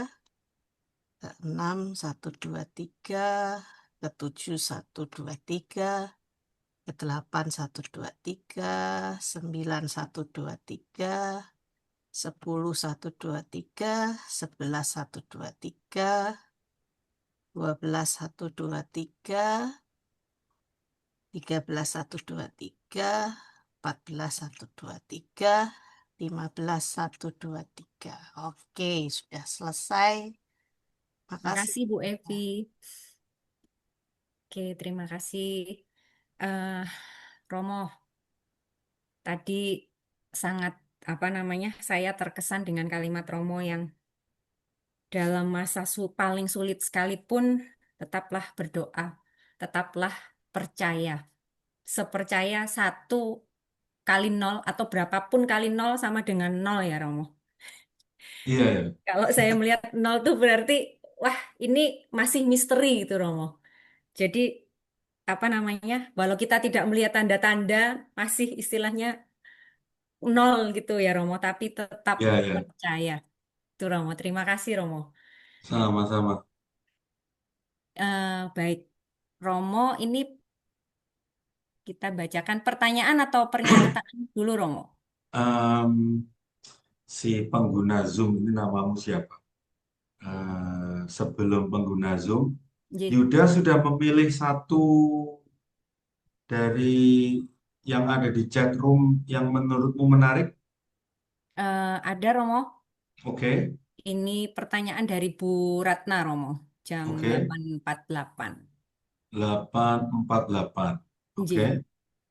[SPEAKER 4] Keenam, 1, 2, 3. Ketujuh, 1, 2, 3. Kedelapan, 1, 2, 3. Sembilan, 1, 2, 3. 10, 1, 2, 3. 11, 1, 2, 3. 12, 1, 2, 3. 13, 1, 2, 3. 14, 1, 2, 3. 15, 1, 2, 3. Oke, sudah selesai.
[SPEAKER 1] terima
[SPEAKER 4] Makasih.
[SPEAKER 1] kasih Bu Evi. Oke, terima kasih. eh Romo, tadi sangat apa namanya? Saya terkesan dengan kalimat Romo yang dalam masa paling sulit sekalipun tetaplah berdoa, tetaplah percaya. Sepercaya 1 kali 0 atau berapapun kali 0 sama dengan 0 ya Romo.
[SPEAKER 3] Iya, ya.
[SPEAKER 1] Kalau saya melihat 0 tuh berarti wah ini masih misteri gitu Romo. Jadi apa namanya? Walau kita tidak melihat tanda-tanda masih istilahnya 0 gitu ya Romo, tapi tetap
[SPEAKER 3] Iya, ya.
[SPEAKER 1] percaya. Itu Romo. Terima kasih Romo.
[SPEAKER 3] Sama-sama.
[SPEAKER 1] Baik, Romo, ini kita bacakan pertanyaan atau pernyataan dulu, Romo.
[SPEAKER 3] Em, si pengguna Zoom ini namamu siapa? Sebelum pengguna Zoom,
[SPEAKER 1] J-
[SPEAKER 3] Yuda sudah memilih satu dari yang ada di chat room yang menurutmu menarik?
[SPEAKER 1] ada, Romo.
[SPEAKER 3] Oke,
[SPEAKER 1] Ini pertanyaan dari Bu Ratna, Romo. Jam
[SPEAKER 3] oke.
[SPEAKER 1] 8.48.
[SPEAKER 3] 848.
[SPEAKER 1] J.
[SPEAKER 3] Oke,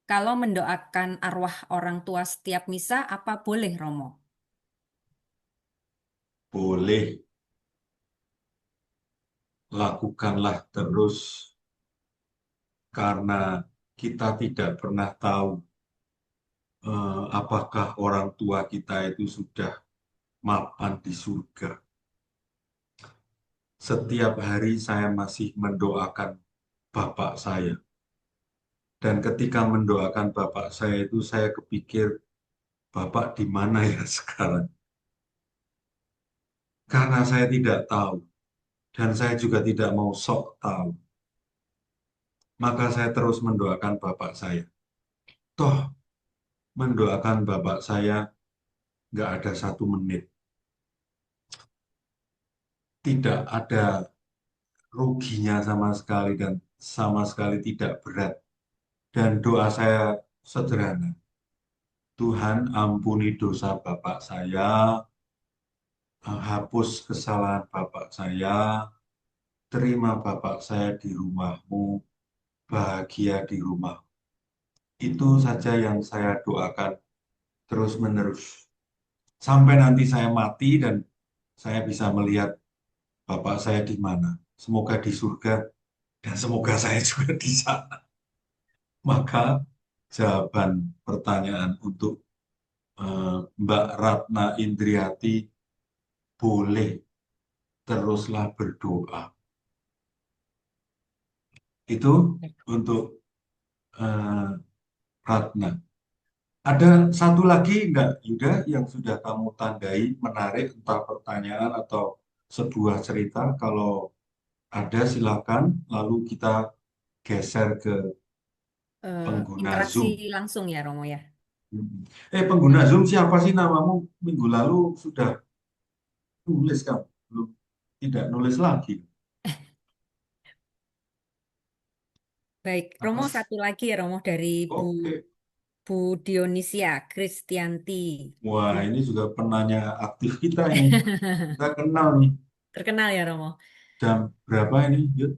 [SPEAKER 1] Kalau mendoakan arwah orang tua setiap misa, apa boleh, Romo?
[SPEAKER 3] boleh. Lakukanlah terus karena kita tidak pernah tahu apakah orang tua kita itu sudah mapan di surga. Setiap hari saya masih mendoakan bapak saya. Dan ketika mendoakan bapak saya itu saya kepikir, bapak di mana ya sekarang? Karena saya tidak tahu dan saya juga tidak mau sok tahu. Maka saya terus mendoakan bapak saya. Toh mendoakan bapak saya nggak ada 1 menit. Tidak ada ruginya sama sekali dan sama sekali tidak berat. Dan doa saya sederhana. Tuhan ampuni dosa bapak saya, hapus kesalahan bapak saya, terima bapak saya di rumahmu, bahagia di rumah. Itu saja yang saya doakan terus-menerus. Sampai nanti saya mati dan saya bisa melihat bapak saya di mana. Semoga di surga dan semoga saya juga di sana. Maka jawaban pertanyaan untuk Mbak Ratna Indriati, boleh teruslah berdoa. Itu untuk eh, Ratna. Ada satu lagi enggak, Yuda, yang sudah kamu tandai menarik, entah pertanyaan atau sebuah cerita? Kalau ada, silakan. Lalu kita geser ke pengguna
[SPEAKER 1] Interaksi
[SPEAKER 3] Zoom.
[SPEAKER 1] langsung ya, Romo ya.
[SPEAKER 3] Pengguna Zoom siapa sih namamu? Minggu lalu sudah nulis kamu, belum tidak nulis lagi.
[SPEAKER 1] Baik,
[SPEAKER 3] Apa
[SPEAKER 1] Romo
[SPEAKER 3] sih?
[SPEAKER 1] satu lagi ya Romo dari Bu
[SPEAKER 3] Oke.
[SPEAKER 1] Bu Dionisia Kristianti.
[SPEAKER 3] Wah,
[SPEAKER 1] Bu.
[SPEAKER 3] ini juga penanya aktif kita ini. Kita kenal nih.
[SPEAKER 1] Terkenal ya Romo.
[SPEAKER 3] Jam berapa ini? Yud?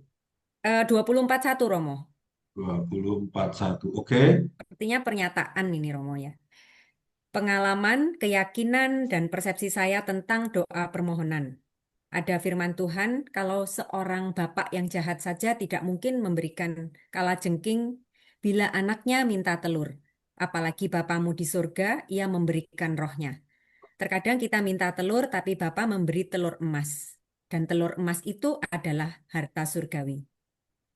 [SPEAKER 1] 2041 Romo.
[SPEAKER 3] 2041. Oke.
[SPEAKER 1] Artinya pernyataan ini Romo ya. Pengalaman, keyakinan, dan persepsi saya tentang doa permohonan. Ada firman Tuhan, kalau seorang bapak yang jahat saja tidak mungkin memberikan kalajengking bila anaknya minta telur. Apalagi Bapamu di surga, ia memberikan rohnya. Terkadang kita minta telur, tapi Bapa memberi telur emas. Dan telur emas itu adalah harta surgawi.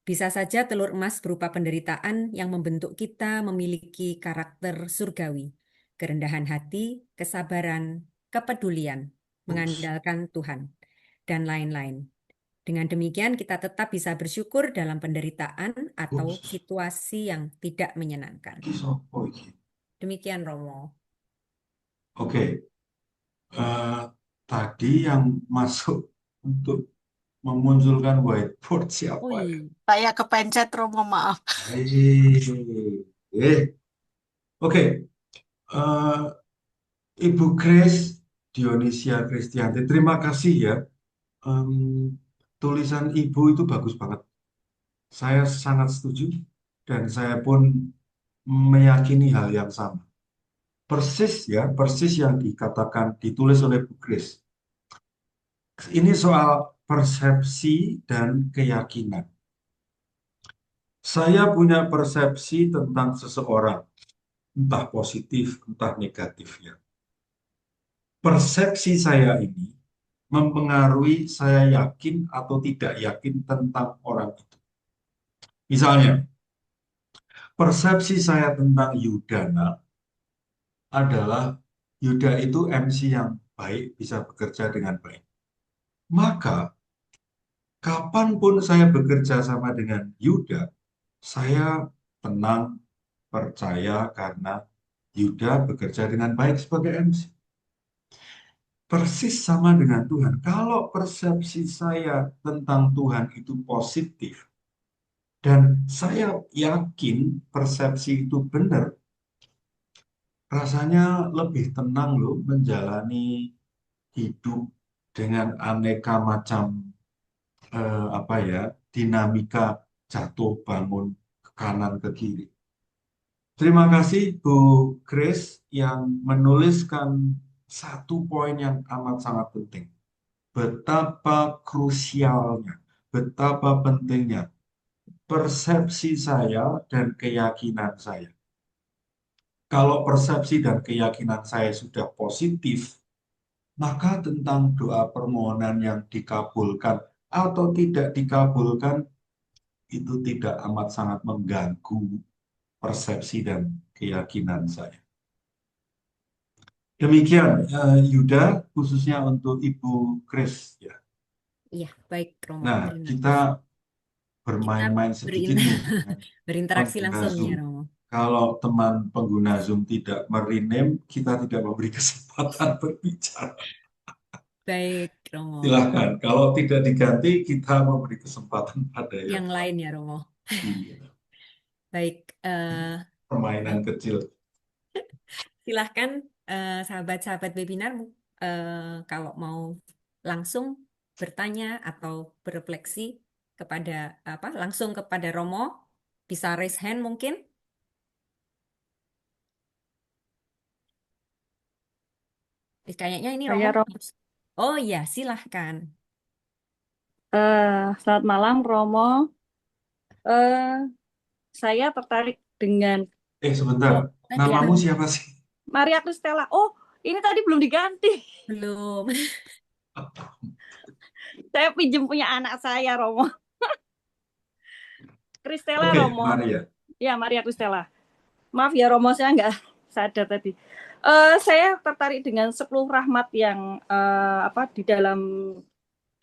[SPEAKER 1] Bisa saja telur emas berupa penderitaan yang membentuk kita memiliki karakter surgawi, kerendahan hati, kesabaran, kepedulian,
[SPEAKER 3] Ups.
[SPEAKER 1] mengandalkan Tuhan, dan lain-lain. Dengan demikian, kita tetap bisa bersyukur dalam penderitaan atau
[SPEAKER 3] Ups.
[SPEAKER 1] situasi yang tidak menyenangkan.
[SPEAKER 3] Iki sopo iki?
[SPEAKER 1] Demikian, Romo.
[SPEAKER 3] Oke. eh, Tadi yang masuk untuk memunculkan whiteboard
[SPEAKER 1] Oh
[SPEAKER 3] siapa ya?
[SPEAKER 1] iya.
[SPEAKER 4] Saya kepencet Romo, maaf.
[SPEAKER 3] Eh, oke. Eh, Ibu Grace Dionisia Kristianti, terima kasih ya. Em, Tulisan Ibu itu bagus banget. Saya sangat setuju dan saya pun meyakini hal yang sama. Persis ya, persis yang dikatakan ditulis oleh Bu Grace. Ini soal persepsi dan keyakinan. Saya punya persepsi tentang seseorang, entah positif, entah negatifnya. Persepsi saya ini mempengaruhi saya yakin atau tidak yakin tentang orang itu. Misalnya, persepsi saya tentang Yudana adalah Yuda itu MC yang baik, bisa bekerja dengan baik. Maka, kapanpun saya bekerja sama dengan Yuda, saya tenang, percaya karena Yuda bekerja dengan baik sebagai MC. Persis sama dengan Tuhan. Kalau persepsi saya tentang Tuhan itu positif, dan saya yakin persepsi itu benar, rasanya lebih tenang loh menjalani hidup dengan aneka macam apa ya, dinamika jatuh bangun ke kanan ke kiri. Terima kasih Bu Grace yang menuliskan satu poin yang amat sangat penting. Betapa krusialnya, betapa pentingnya persepsi saya dan keyakinan saya. Kalau persepsi dan keyakinan saya sudah positif, maka tentang doa permohonan yang dikabulkan atau tidak dikabulkan itu tidak amat sangat mengganggu persepsi dan keyakinan saya. Demikian, Yuda, khususnya untuk Ibu Chris. Ya.
[SPEAKER 1] Iya, baik, Romo.
[SPEAKER 3] Nah,
[SPEAKER 1] Terima
[SPEAKER 3] kita
[SPEAKER 1] kasih. Kita
[SPEAKER 3] bermain-main sedikit nih dengan
[SPEAKER 1] berinteraksi
[SPEAKER 3] pengguna
[SPEAKER 1] langsung
[SPEAKER 3] Zoom.
[SPEAKER 1] ya, Romo.
[SPEAKER 3] Kalau teman pengguna Zoom tidak merename, kita tidak memberi kesempatan berbicara.
[SPEAKER 1] Baik, Romo.
[SPEAKER 3] Silahkan, kalau tidak diganti, kita memberi kesempatan pada yang
[SPEAKER 1] Yang lain ya, Romo.
[SPEAKER 3] iya.
[SPEAKER 1] Baik,
[SPEAKER 3] Permainan
[SPEAKER 1] baik.
[SPEAKER 3] kecil.
[SPEAKER 1] Silahkan sahabat-sahabat webinar kalau mau langsung bertanya atau berefleksi kepada langsung kepada Romo, bisa raise hand mungkin. Kayaknya ini Romo.
[SPEAKER 5] Saya Romo.
[SPEAKER 1] Oh iya, silahkan.
[SPEAKER 5] Selamat malam Romo. Eh, saya tertarik dengan
[SPEAKER 3] Sebentar,
[SPEAKER 1] Tadi
[SPEAKER 3] namamu
[SPEAKER 1] belum.
[SPEAKER 3] siapa sih?
[SPEAKER 5] Maria Kristella. Oh, ini tadi belum diganti.
[SPEAKER 1] Belum.
[SPEAKER 5] Saya pinjem punya anak saya Romo. Kristella
[SPEAKER 3] Oke,
[SPEAKER 5] Romo.
[SPEAKER 3] Maria.
[SPEAKER 5] Ya, Maria Kristella. Maaf ya Romo, saya nggak sadar tadi. Saya tertarik dengan 10 rahmat yang di dalam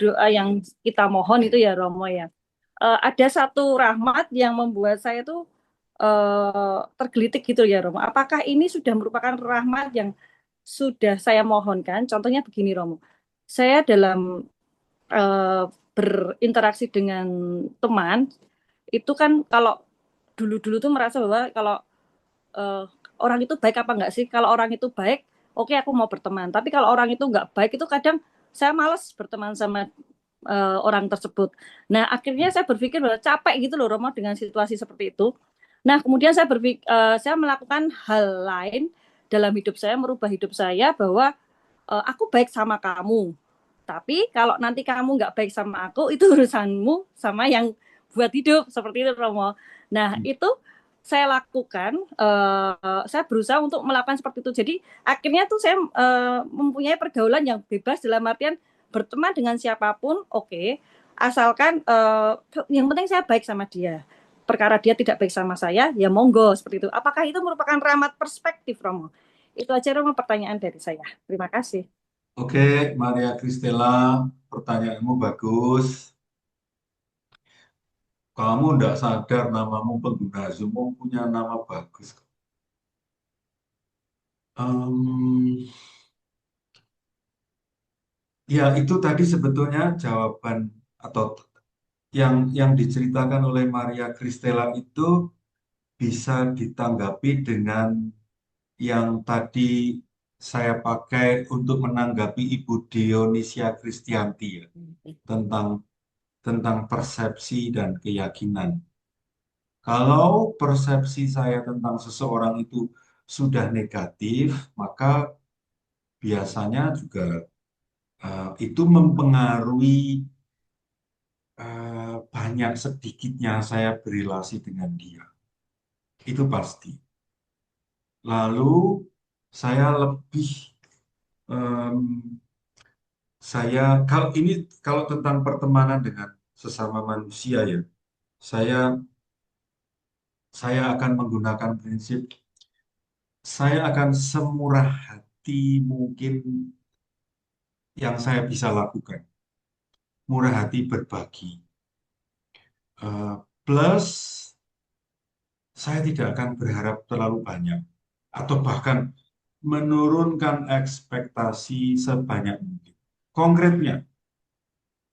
[SPEAKER 5] doa yang kita mohon itu ya Romo ya. Ada satu rahmat yang membuat saya tuh tergelitik gitu ya Romo. Apakah ini sudah merupakan rahmat yang sudah saya mohonkan? Contohnya begini Romo, saya dalam eh, berinteraksi dengan teman itu kan kalau dulu-dulu tuh merasa bahwa kalau eh, orang itu baik apa enggak sih? Kalau orang itu baik, oke aku mau berteman. Tapi kalau orang itu enggak baik itu kadang saya malas berteman sama orang tersebut. Nah, akhirnya saya berpikir bahwa capek gitu loh Romo dengan situasi seperti itu. Nah, kemudian saya melakukan hal lain dalam hidup saya, merubah hidup saya bahwa aku baik sama kamu. Tapi kalau nanti kamu nggak baik sama aku, itu urusanmu sama yang buat hidup seperti itu Romo. Nah, itu saya lakukan, saya berusaha untuk melakukan seperti itu. Jadi akhirnya tuh saya mempunyai pergaulan yang bebas dalam artian berteman dengan siapapun, oke. Asalkan yang penting saya baik sama dia. Perkara dia tidak baik sama saya, ya monggo seperti itu. Apakah itu merupakan rahmat perspektif, Romo? Itu aja Romo pertanyaan dari saya. Terima kasih.
[SPEAKER 3] Oke, Maria Kristela, pertanyaanmu bagus. Kamu tidak sadar namamu pengguna Zoom punya nama bagus. Ya, itu tadi sebetulnya jawaban atau yang diceritakan oleh Maria Kristela itu bisa ditanggapi dengan yang tadi saya pakai untuk menanggapi Ibu Dionisia Kristianti ya, tentang persepsi dan keyakinan. Kalau persepsi saya tentang seseorang itu sudah negatif, maka biasanya juga itu mempengaruhi banyak sedikitnya saya berrelasi dengan dia. Itu pasti. Lalu saya lebih kalau tentang pertemanan dengan sesama manusia ya, saya akan menggunakan prinsip saya akan semurah hati mungkin yang saya bisa lakukan. Murah hati berbagi. Plus saya tidak akan berharap terlalu banyak atau bahkan menurunkan ekspektasi sebanyak mungkin. Konkretnya,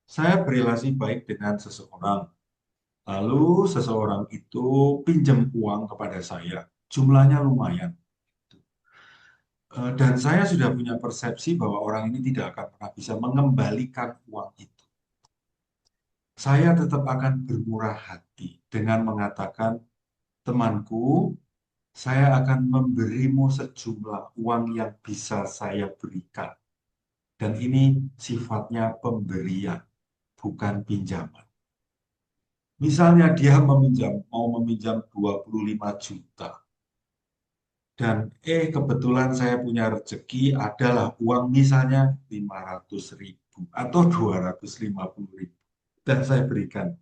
[SPEAKER 3] saya berrelasi baik dengan seseorang. Lalu seseorang itu pinjam uang kepada saya. Jumlahnya lumayan. Dan saya sudah punya persepsi bahwa orang ini tidak akan pernah bisa mengembalikan uang itu. Saya tetap akan bermurah hati dengan mengatakan, temanku, saya akan memberimu sejumlah uang yang bisa saya berikan. Dan ini sifatnya pemberian, bukan pinjaman. Misalnya dia mau meminjam 25 juta. Dan kebetulan saya punya rezeki adalah uang misalnya 500.000 atau 250.000. Dan saya berikan.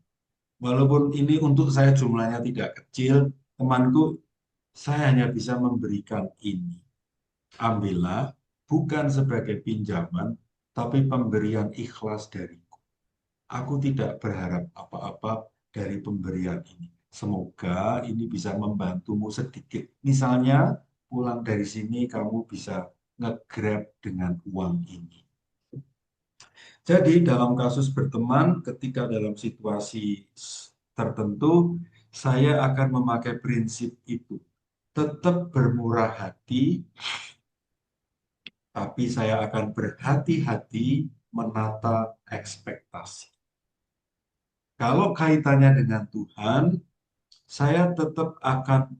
[SPEAKER 3] Walaupun ini untuk saya jumlahnya tidak kecil, temanku, saya hanya bisa memberikan ini. Ambillah, bukan sebagai pinjaman, tapi pemberian ikhlas dariku. Aku tidak berharap apa-apa dari pemberian ini. Semoga ini bisa membantumu sedikit. Misalnya, pulang dari sini kamu bisa nge-grab dengan uang ini. Jadi dalam kasus berteman, ketika dalam situasi tertentu, saya akan memakai prinsip itu. Tetap bermurah hati, tapi saya akan berhati-hati menata ekspektasi. Kalau kaitannya dengan Tuhan, saya tetap akan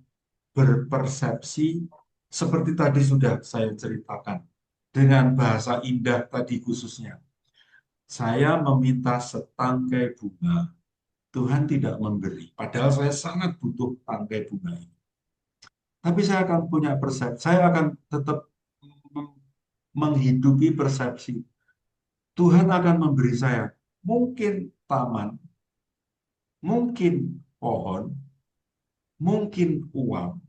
[SPEAKER 3] berpersepsi seperti tadi sudah saya ceritakan. Dengan bahasa indah tadi khususnya. Saya meminta setangkai bunga, Tuhan tidak memberi. Padahal saya sangat butuh tangkai bunga ini. Tapi saya akan punya persepsi, saya akan tetap menghidupi persepsi. Tuhan akan memberi saya mungkin taman, mungkin pohon, mungkin uang,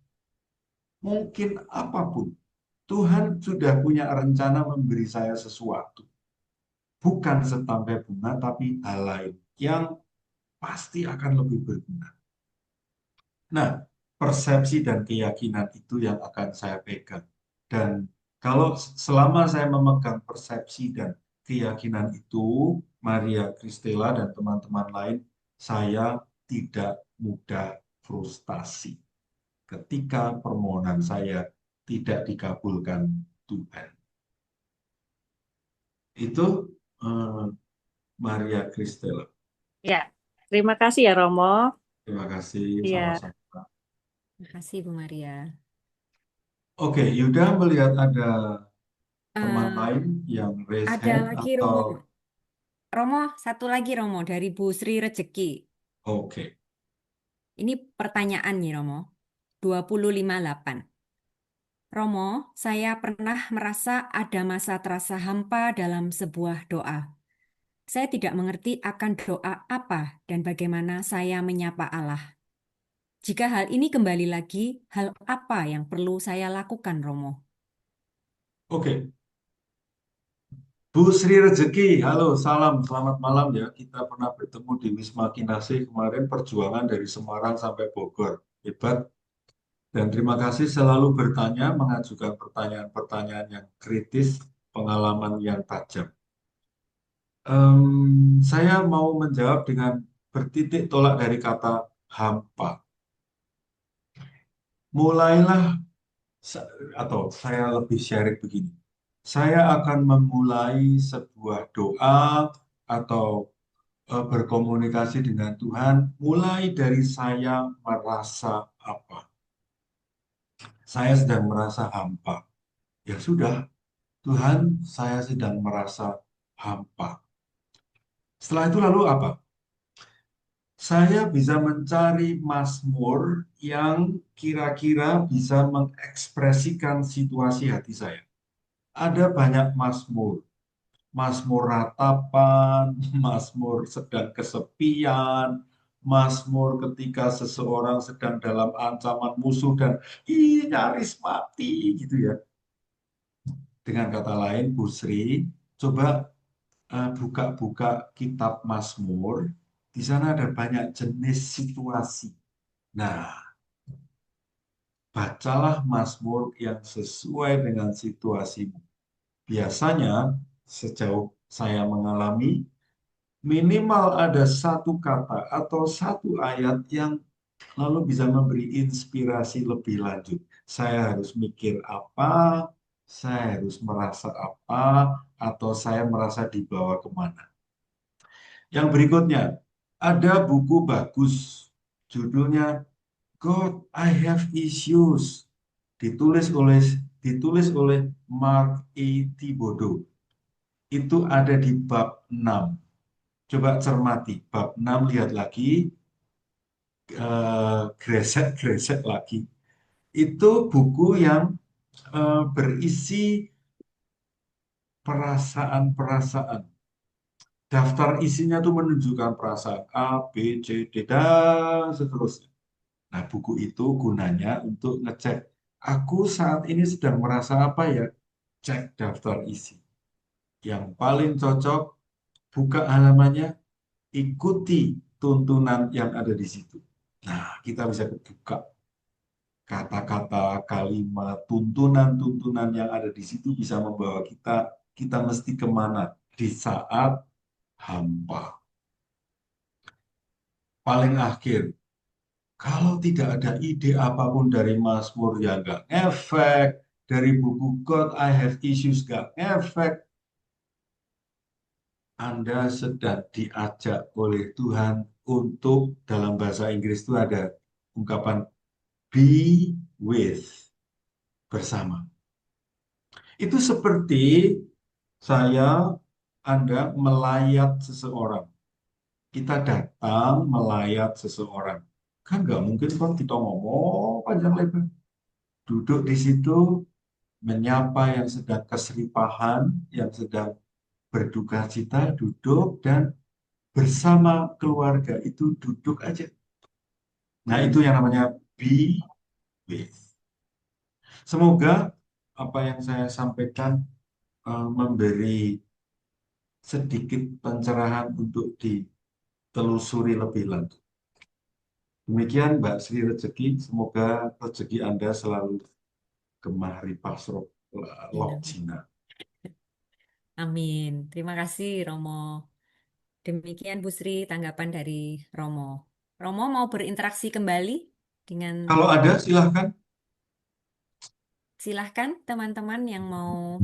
[SPEAKER 3] mungkin apapun. Tuhan sudah punya rencana memberi saya sesuatu. Bukan setangkai bunga, tapi hal lain yang pasti akan lebih berguna. Nah, persepsi dan keyakinan itu yang akan saya pegang. Dan kalau selama saya memegang persepsi dan keyakinan itu, Maria Christella dan teman-teman lain, saya tidak mudah frustasi ketika permohonan saya tidak dikabulkan Tuhan. Itu Maria Christella.
[SPEAKER 5] Ya, terima kasih ya Romo.
[SPEAKER 3] Terima kasih,
[SPEAKER 5] Ya,
[SPEAKER 3] sama-sama.
[SPEAKER 1] Terima kasih Bu Maria.
[SPEAKER 3] Oke, Yuda melihat ada teman
[SPEAKER 1] Eh,
[SPEAKER 3] lain yang raise
[SPEAKER 1] ada
[SPEAKER 3] hand
[SPEAKER 1] lagi Romo.
[SPEAKER 3] atau
[SPEAKER 1] Romo, satu lagi Romo dari Bu Sri Rejeki.
[SPEAKER 3] oke.
[SPEAKER 1] Ini pertanyaan nih Romo. 258. Romo, saya pernah merasa ada masa terasa hampa dalam sebuah doa. Saya tidak mengerti akan doa apa dan bagaimana saya menyapa Allah. Jika hal ini kembali lagi, hal apa yang perlu saya lakukan, Romo?
[SPEAKER 3] Oke, Bu Sri Rezeki, halo, salam, selamat malam ya. Kita pernah bertemu di Wisma Kinasih kemarin, perjuangan dari Semarang sampai Bogor. Hebat. Dan terima kasih selalu bertanya, mengajukan pertanyaan-pertanyaan yang kritis, pengalaman yang tajam. Saya mau menjawab dengan bertitik tolak dari kata hampa. Mulailah, sa- atau saya lebih sharing begini. Saya akan memulai sebuah doa atau berkomunikasi dengan Tuhan mulai dari saya merasa apa. Saya sedang merasa hampa. Ya sudah, Tuhan, saya sedang merasa hampa. Setelah itu lalu apa? Saya bisa mencari mazmur yang kira-kira bisa mengekspresikan situasi hati saya. Ada banyak mazmur. Mazmur ratapan, mazmur sedang kesepian, mazmur ketika seseorang sedang dalam ancaman musuh dan nyaris mati gitu ya. Dengan kata lain, Bu Sri, coba buka-buka kitab Mazmur. Di sana ada banyak jenis situasi. Nah, bacalah Mazmur yang sesuai dengan situasimu. Biasanya, sejauh saya mengalami, minimal ada satu kata atau satu ayat yang lalu bisa memberi inspirasi lebih lanjut. Saya harus mikir apa, saya harus merasa apa, atau saya merasa dibawa kemana. Yang berikutnya, ada buku bagus, judulnya God, I Have Issues, ditulis oleh Mark E. Thibodeau. Itu ada di bab 6. Coba cermati, bab 6 lihat lagi, gresek-gresek lagi. Itu buku yang berisi perasaan-perasaan. Daftar isinya tuh menunjukkan perasaan A, B, C, D, dan seterusnya. Nah, buku itu gunanya untuk ngecek, aku saat ini sedang merasa apa ya? Cek daftar isi. Yang paling cocok, buka halamannya, ikuti tuntunan yang ada di situ. Nah, kita bisa buka kata-kata, kalimat, tuntunan-tuntunan yang ada di situ bisa membawa kita mesti kemana di saat hampa. Paling akhir, kalau tidak ada ide apapun dari Mazmur yang nggak ngefek, dari buku God I Have Issues nggak ngefek, Anda sedang diajak oleh Tuhan untuk, dalam bahasa Inggris itu ada ungkapan be with, bersama. Itu seperti Anda melayat seseorang. Kita datang melayat seseorang. Kan nggak mungkin kok kita ngomong panjang lebar. Duduk di situ, menyapa yang sedang keseripahan, yang sedang berduka cita, duduk, dan bersama keluarga itu duduk aja. Nah, itu yang namanya be with. Semoga apa yang saya sampaikan memberi sedikit pencerahan untuk ditelusuri lebih lanjut. Demikian Mbak Sri Rezeki, semoga rezeki Anda selalu gemah ripah lok
[SPEAKER 1] Ya.
[SPEAKER 3] Cina.
[SPEAKER 1] Amin. Terima kasih Romo. Demikian Bu Sri tanggapan dari Romo. Romo mau berinteraksi kembali dengan
[SPEAKER 3] Kalau ada silahkan.
[SPEAKER 1] silahkan teman-teman yang mau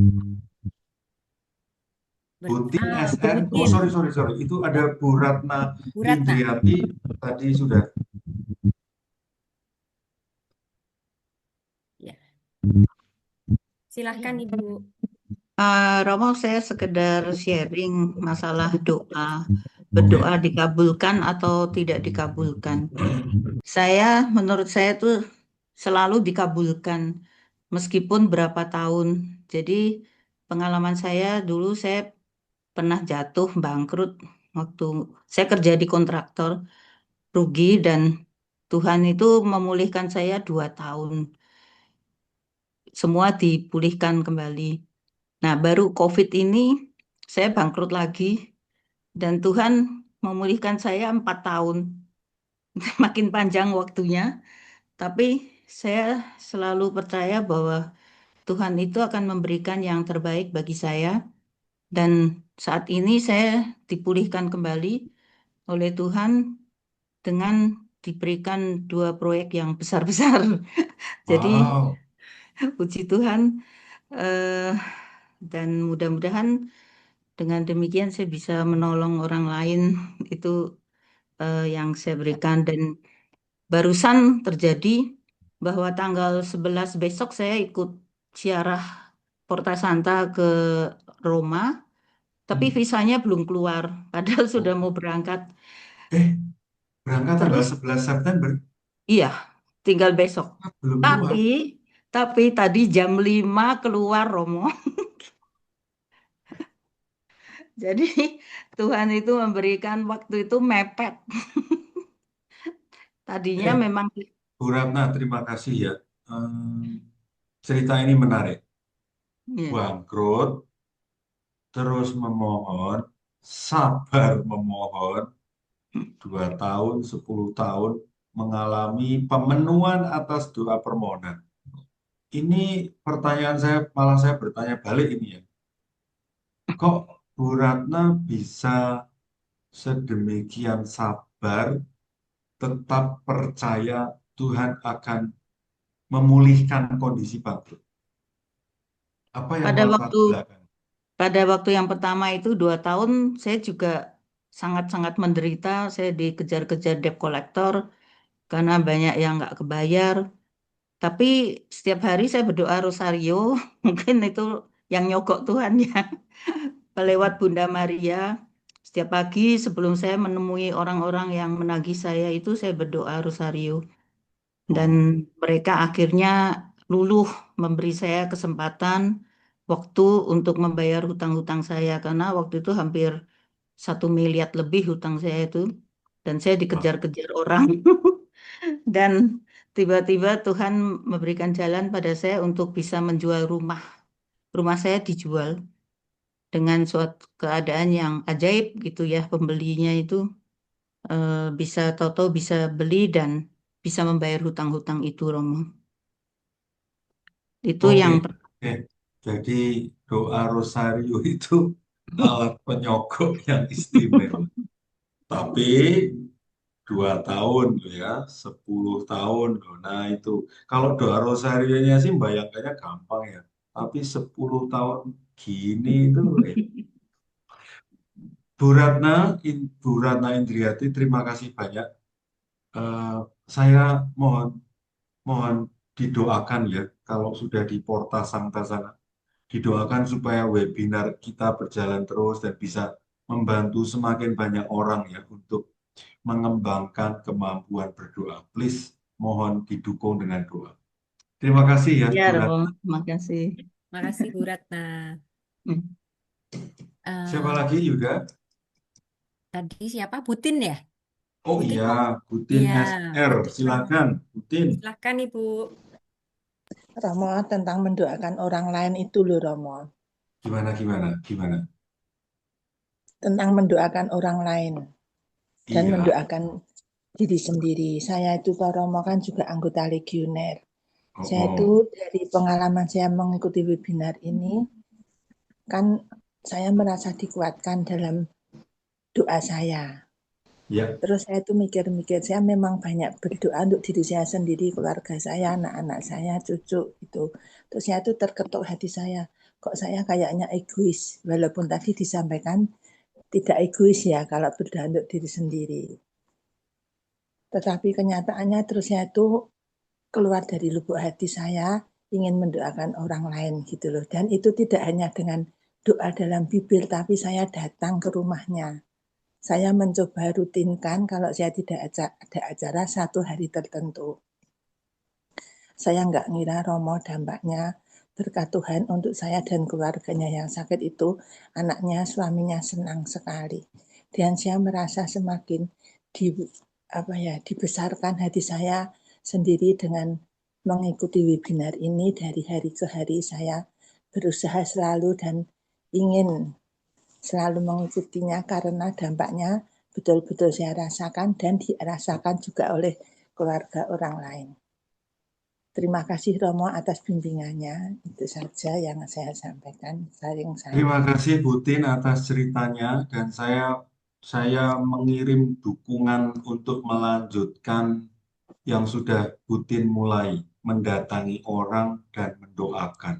[SPEAKER 3] Bunting
[SPEAKER 1] Bu
[SPEAKER 3] SN, oh
[SPEAKER 1] Udin,
[SPEAKER 3] sorry, itu ada Bu Ratna
[SPEAKER 1] Bu Ratna.
[SPEAKER 3] Indriati tadi sudah.
[SPEAKER 1] Ya, silahkan Ibu.
[SPEAKER 6] Romo, saya sekedar sharing masalah doa.
[SPEAKER 3] Oke.
[SPEAKER 6] Berdoa dikabulkan atau tidak dikabulkan. Menurut saya tuh selalu dikabulkan, meskipun berapa tahun. Jadi pengalaman saya dulu saya pernah jatuh bangkrut waktu saya kerja di kontraktor, rugi dan Tuhan itu memulihkan saya 2 tahun. Semua dipulihkan kembali. Nah, baru COVID ini saya bangkrut lagi dan Tuhan memulihkan saya 4 tahun. Makin panjang waktunya, tapi saya selalu percaya bahwa Tuhan itu akan memberikan yang terbaik bagi saya. Dan saat ini saya dipulihkan kembali oleh Tuhan dengan diberikan 2 proyek yang besar-besar. Jadi
[SPEAKER 3] Wow.
[SPEAKER 6] puji Tuhan, eh, dan mudah-mudahan dengan demikian saya bisa menolong orang lain. Itu yang saya berikan. Dan barusan terjadi bahwa tanggal 11 besok saya ikut ziarah Porta Santa ke Roma, tapi visanya belum keluar, padahal sudah mau berangkat.
[SPEAKER 3] Eh, berangkat tanggal
[SPEAKER 6] Terus,
[SPEAKER 3] 11 September,
[SPEAKER 6] iya, tinggal besok.
[SPEAKER 3] belum
[SPEAKER 6] Tapi,
[SPEAKER 3] keluar.
[SPEAKER 6] tapi tadi jam 5 keluar, Romo. Jadi Tuhan itu memberikan waktu itu mepet. Tadinya
[SPEAKER 3] Eh,
[SPEAKER 6] memang,
[SPEAKER 3] Bu Ratna, terima kasih ya. Cerita ini menarik.
[SPEAKER 6] ya,
[SPEAKER 3] Bangkrut, terus memohon, sabar memohon, 2 tahun, 10 tahun, mengalami pemenuhan atas doa permohonan. Ini pertanyaan saya, malah saya bertanya balik ini ya. Kok Bu Ratna bisa sedemikian sabar, tetap percaya Tuhan akan memulihkan kondisi bangkrut? Apa yang
[SPEAKER 6] pada
[SPEAKER 3] melatar
[SPEAKER 6] waktu
[SPEAKER 3] belakang?
[SPEAKER 6] pada waktu yang pertama itu 2 tahun saya juga sangat-sangat menderita. Saya dikejar-kejar debt collector karena banyak yang nggak kebayar. Tapi setiap hari saya berdoa rosario, mungkin itu yang nyogok Tuhan ya. Lewat Bunda Maria, setiap pagi sebelum saya menemui orang-orang yang menagih saya itu saya berdoa rosario. Dan
[SPEAKER 3] Oh,
[SPEAKER 6] mereka akhirnya luluh memberi saya kesempatan waktu untuk membayar hutang-hutang saya karena waktu itu hampir 1 miliar lebih hutang saya itu dan saya
[SPEAKER 3] wah.
[SPEAKER 6] dikejar-kejar orang. Dan tiba-tiba Tuhan memberikan jalan pada saya untuk bisa menjual rumah. Rumah saya dijual dengan suatu keadaan yang ajaib gitu ya, pembelinya itu bisa tahu-tahu bisa beli dan bisa membayar hutang-hutang itu, Romo. Itu
[SPEAKER 3] Oke,
[SPEAKER 6] yang
[SPEAKER 3] oke. Jadi doa rosario itu alat penyogok yang istimewa. Tapi 2 tahun loh ya, 10 tahun loh. Nah itu, kalau doa rosarionya sih bayangkannya gampang ya. Tapi 10 tahun gini itu ya. Bu Ratna Indriati, terima kasih banyak. Eh, saya mohon mohon didoakan ya, kalau sudah di Porta Santa sana, didoakan supaya webinar kita berjalan terus dan bisa membantu semakin banyak orang ya untuk mengembangkan kemampuan berdoa. Please, mohon didukung dengan doa. Terima kasih ya,
[SPEAKER 6] ya,
[SPEAKER 3] Bu
[SPEAKER 6] Romo.
[SPEAKER 3] Ratna.
[SPEAKER 6] Makasih.
[SPEAKER 1] Makasih Bu Ratna.
[SPEAKER 6] Hmm.
[SPEAKER 3] Siapa
[SPEAKER 1] Eh,
[SPEAKER 3] lagi, Yuda?
[SPEAKER 1] tadi siapa? Putin ya?
[SPEAKER 3] Oh
[SPEAKER 1] Putin
[SPEAKER 3] iya,
[SPEAKER 1] mau?
[SPEAKER 3] Putin
[SPEAKER 1] Iya,
[SPEAKER 3] SR.
[SPEAKER 1] Putin mau.
[SPEAKER 3] Silakan, Putin.
[SPEAKER 1] Silahkan Ibu.
[SPEAKER 7] Romo tentang mendoakan orang lain itu loh Romo.
[SPEAKER 3] Gimana?
[SPEAKER 7] Tentang mendoakan orang lain dan
[SPEAKER 3] Iya,
[SPEAKER 7] mendoakan diri sendiri. Saya itu Pak Romo kan juga anggota Legioner. Saya itu
[SPEAKER 3] Oh,
[SPEAKER 7] dari pengalaman saya mengikuti webinar ini, kan saya merasa dikuatkan dalam doa saya.
[SPEAKER 3] ya.
[SPEAKER 7] Terus saya tuh mikir-mikir, saya memang banyak berdoa untuk diri saya sendiri, keluarga saya, anak-anak saya, cucu itu. Terus saya tuh terketuk hati saya, kok saya kayaknya egois. Walaupun tadi disampaikan tidak egois ya kalau berdoa untuk diri sendiri. Tetapi kenyataannya terus saya tuh keluar dari lubuk hati saya ingin mendoakan orang lain gitu loh. Dan itu tidak hanya dengan doa dalam bibir, tapi saya datang ke rumahnya. Saya mencoba rutinkan kalau saya tidak ada acara satu hari tertentu. Saya nggak ngira Romo dampaknya berkat Tuhan untuk saya dan keluarganya yang sakit itu, anaknya, suaminya senang sekali. Dan saya merasa semakin di, dibesarkan hati saya sendiri dengan mengikuti webinar ini dari hari ke hari saya berusaha selalu dan ingin selalu mengikutinya karena dampaknya betul-betul saya rasakan dan dirasakan juga oleh keluarga orang lain. Terima kasih Romo atas bimbingannya. Itu saja yang saya sampaikan. Saling
[SPEAKER 3] Terima
[SPEAKER 7] saya.
[SPEAKER 3] kasih Bu Tin atas ceritanya dan saya mengirim dukungan untuk melanjutkan yang sudah Bu Tin mulai mendatangi orang dan mendoakan.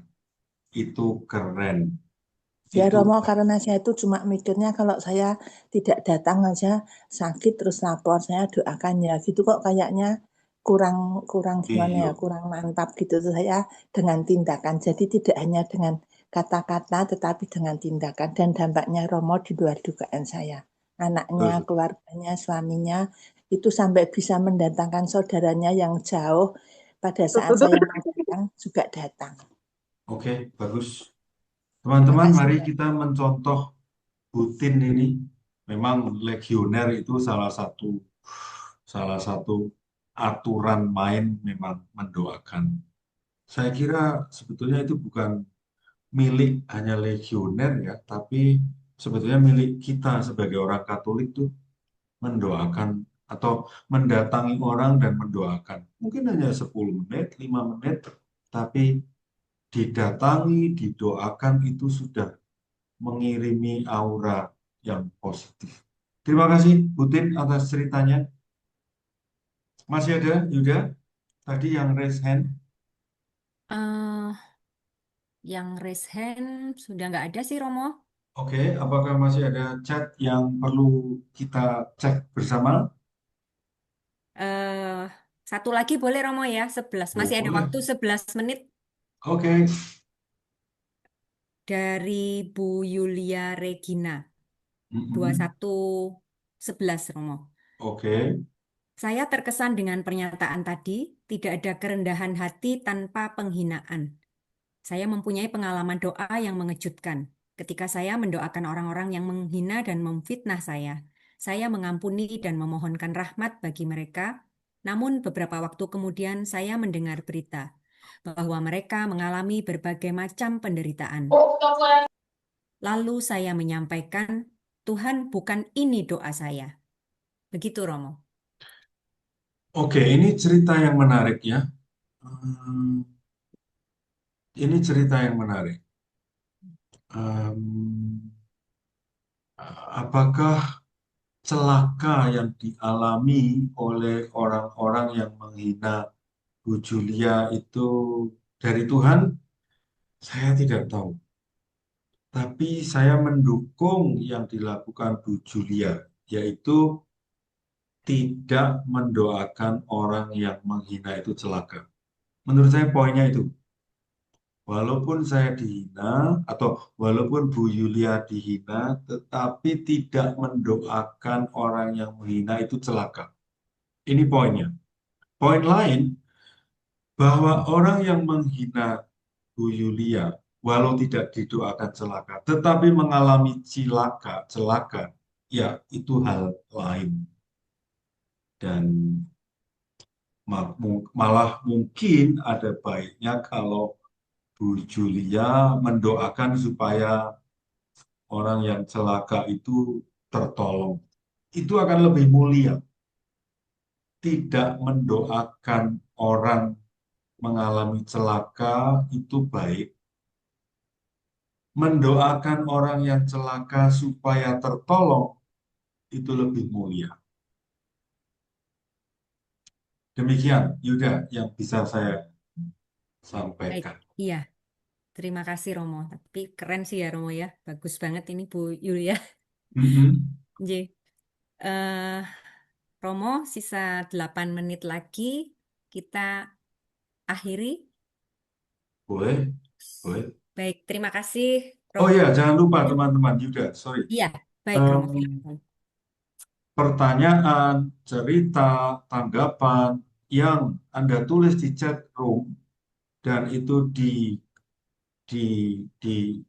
[SPEAKER 3] Itu keren.
[SPEAKER 7] Ya
[SPEAKER 3] Itu
[SPEAKER 7] Romo, karena saya itu cuma mikirnya kalau saya tidak datang aja sakit terus lapor saya doakan ya gitu kok kayaknya kurang kurang gimana
[SPEAKER 3] iya.
[SPEAKER 7] ya kurang mantap gitu tuh saya dengan tindakan. Jadi tidak hanya dengan kata-kata tetapi dengan tindakan dan dampaknya Romo di luar dugaan saya. Anaknya,
[SPEAKER 3] Betul.
[SPEAKER 7] keluarganya, suaminya itu sampai bisa mendatangkan saudaranya yang jauh pada saat saya mau datang juga datang.
[SPEAKER 3] Oke, bagus.
[SPEAKER 7] Terima
[SPEAKER 3] Teman-teman,
[SPEAKER 7] kasih
[SPEAKER 3] mari
[SPEAKER 7] Pak.
[SPEAKER 3] kita mencontoh Putin ini. Memang legioner itu salah satu aturan main memang mendoakan. Saya kira sebetulnya itu bukan milik hanya legioner ya, tapi sebetulnya milik kita sebagai orang Katolik tuh mendoakan atau mendatangi orang dan mendoakan. Mungkin hanya 10 menit, 5 menit, tapi didatangi, didoakan itu sudah mengirimi aura yang positif. Terima kasih Butin atas ceritanya. Masih ada Yuda tadi yang raise hand.
[SPEAKER 1] Eh, yang raise hand sudah nggak ada sih Romo.
[SPEAKER 3] Oke, apakah masih ada chat yang perlu kita cek bersama?
[SPEAKER 1] Eh, satu lagi boleh Romo ya, 11.
[SPEAKER 3] Oh,
[SPEAKER 1] Masih ada
[SPEAKER 3] boleh.
[SPEAKER 1] waktu 11 menit
[SPEAKER 3] Oke.
[SPEAKER 1] dari Bu Yulia Regina,
[SPEAKER 3] Mm-mm.
[SPEAKER 1] 2111 Romo.
[SPEAKER 3] Oke.
[SPEAKER 1] Saya terkesan dengan pernyataan tadi, tidak ada kerendahan hati tanpa penghinaan. Saya mempunyai pengalaman doa yang mengejutkan. Ketika saya mendoakan orang-orang yang menghina dan memfitnah saya mengampuni dan memohonkan rahmat bagi mereka. Namun beberapa waktu kemudian saya mendengar berita bahwa mereka mengalami berbagai macam penderitaan. Lalu saya menyampaikan, Tuhan bukan ini doa saya. Begitu Romo.
[SPEAKER 3] Oke, ini cerita yang menarik ya. Hmm, ini cerita yang menarik. Em, apakah celaka yang dialami oleh orang-orang yang menghina Bu Julia itu dari Tuhan? Saya tidak tahu. Tapi saya mendukung yang dilakukan Bu Julia, yaitu tidak mendoakan orang yang menghina itu celaka. Menurut saya poinnya itu. Walaupun saya dihina atau walaupun Bu Yulia dihina, tetapi tidak mendoakan orang yang menghina itu celaka. Ini poinnya. Poin lain, bahwa orang yang menghina Bu Yulia, walau tidak didoakan celaka, tetapi mengalami celaka, ya itu hal lain. Dan malah mungkin ada baiknya kalau Bu Julia mendoakan supaya orang yang celaka itu tertolong. Itu akan lebih mulia. tidak mendoakan orang mengalami celaka itu baik. Mendoakan orang yang celaka supaya tertolong itu lebih mulia. Demikian, Yuda, yang bisa saya
[SPEAKER 1] Baik,
[SPEAKER 3] sampaikan.
[SPEAKER 1] iya. Terima kasih Romo. Tapi keren sih ya Romo ya. Bagus banget ini Bu Yulia.
[SPEAKER 3] Mhm.
[SPEAKER 1] J. Eh, Romo, sisa 8 menit lagi kita akhiri.
[SPEAKER 3] Boleh? Boleh.
[SPEAKER 1] Baik, terima kasih
[SPEAKER 3] Oh
[SPEAKER 1] Romo.
[SPEAKER 3] iya, jangan lupa teman-teman, Yuda, sorry.
[SPEAKER 1] Iya, baik Romo.
[SPEAKER 3] Em,
[SPEAKER 1] Silakan.
[SPEAKER 3] Pertanyaan, cerita, tanggapan yang Anda tulis di chat room dan itu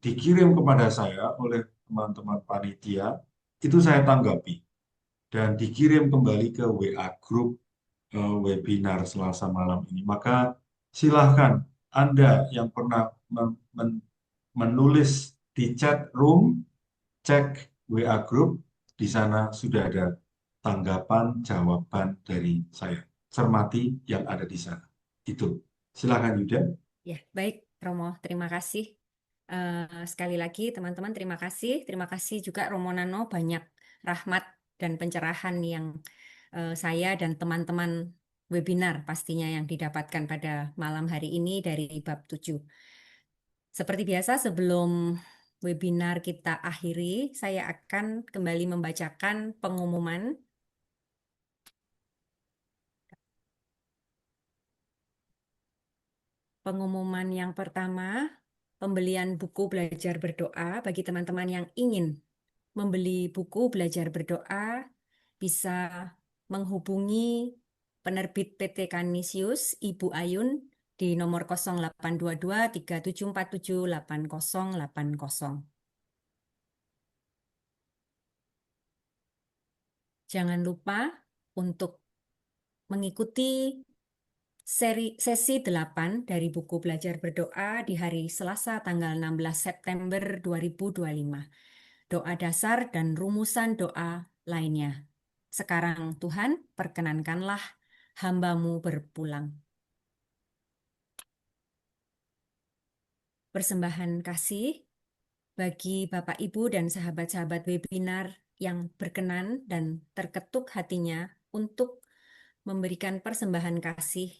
[SPEAKER 3] dikirim kepada saya oleh teman-teman panitia, itu saya tanggapi dan dikirim kembali ke WA group webinar Selasa malam ini. Maka silahkan Anda yang pernah menulis di chat room, cek WA group, di sana sudah ada tanggapan, jawaban dari saya. Cermati yang ada di sana. Itu. Silahkan Yuda.
[SPEAKER 1] Ya, baik Romo. Terima kasih. Sekali lagi teman-teman terima kasih. Terima kasih juga Romo Nano, banyak rahmat dan pencerahan yang saya dan teman-teman webinar pastinya yang didapatkan pada malam hari ini dari bab 7. Seperti biasa sebelum webinar kita akhiri, saya akan kembali membacakan pengumuman. Pengumuman yang pertama, pembelian buku belajar berdoa bagi teman-teman yang ingin membeli buku belajar berdoa bisa menghubungi penerbit PT Kanisius Ibu Ayun di nomor 0822 3747 8080. Jangan lupa untuk mengikuti sesi 8 dari buku belajar berdoa di hari Selasa tanggal 16 September 2025. Doa dasar dan rumusan doa lainnya. Sekarang Tuhan, perkenankanlah hamba-Mu berpulang. Persembahan kasih bagi Bapak, Ibu, dan sahabat-sahabat webinar yang berkenan dan terketuk hatinya untuk memberikan persembahan kasih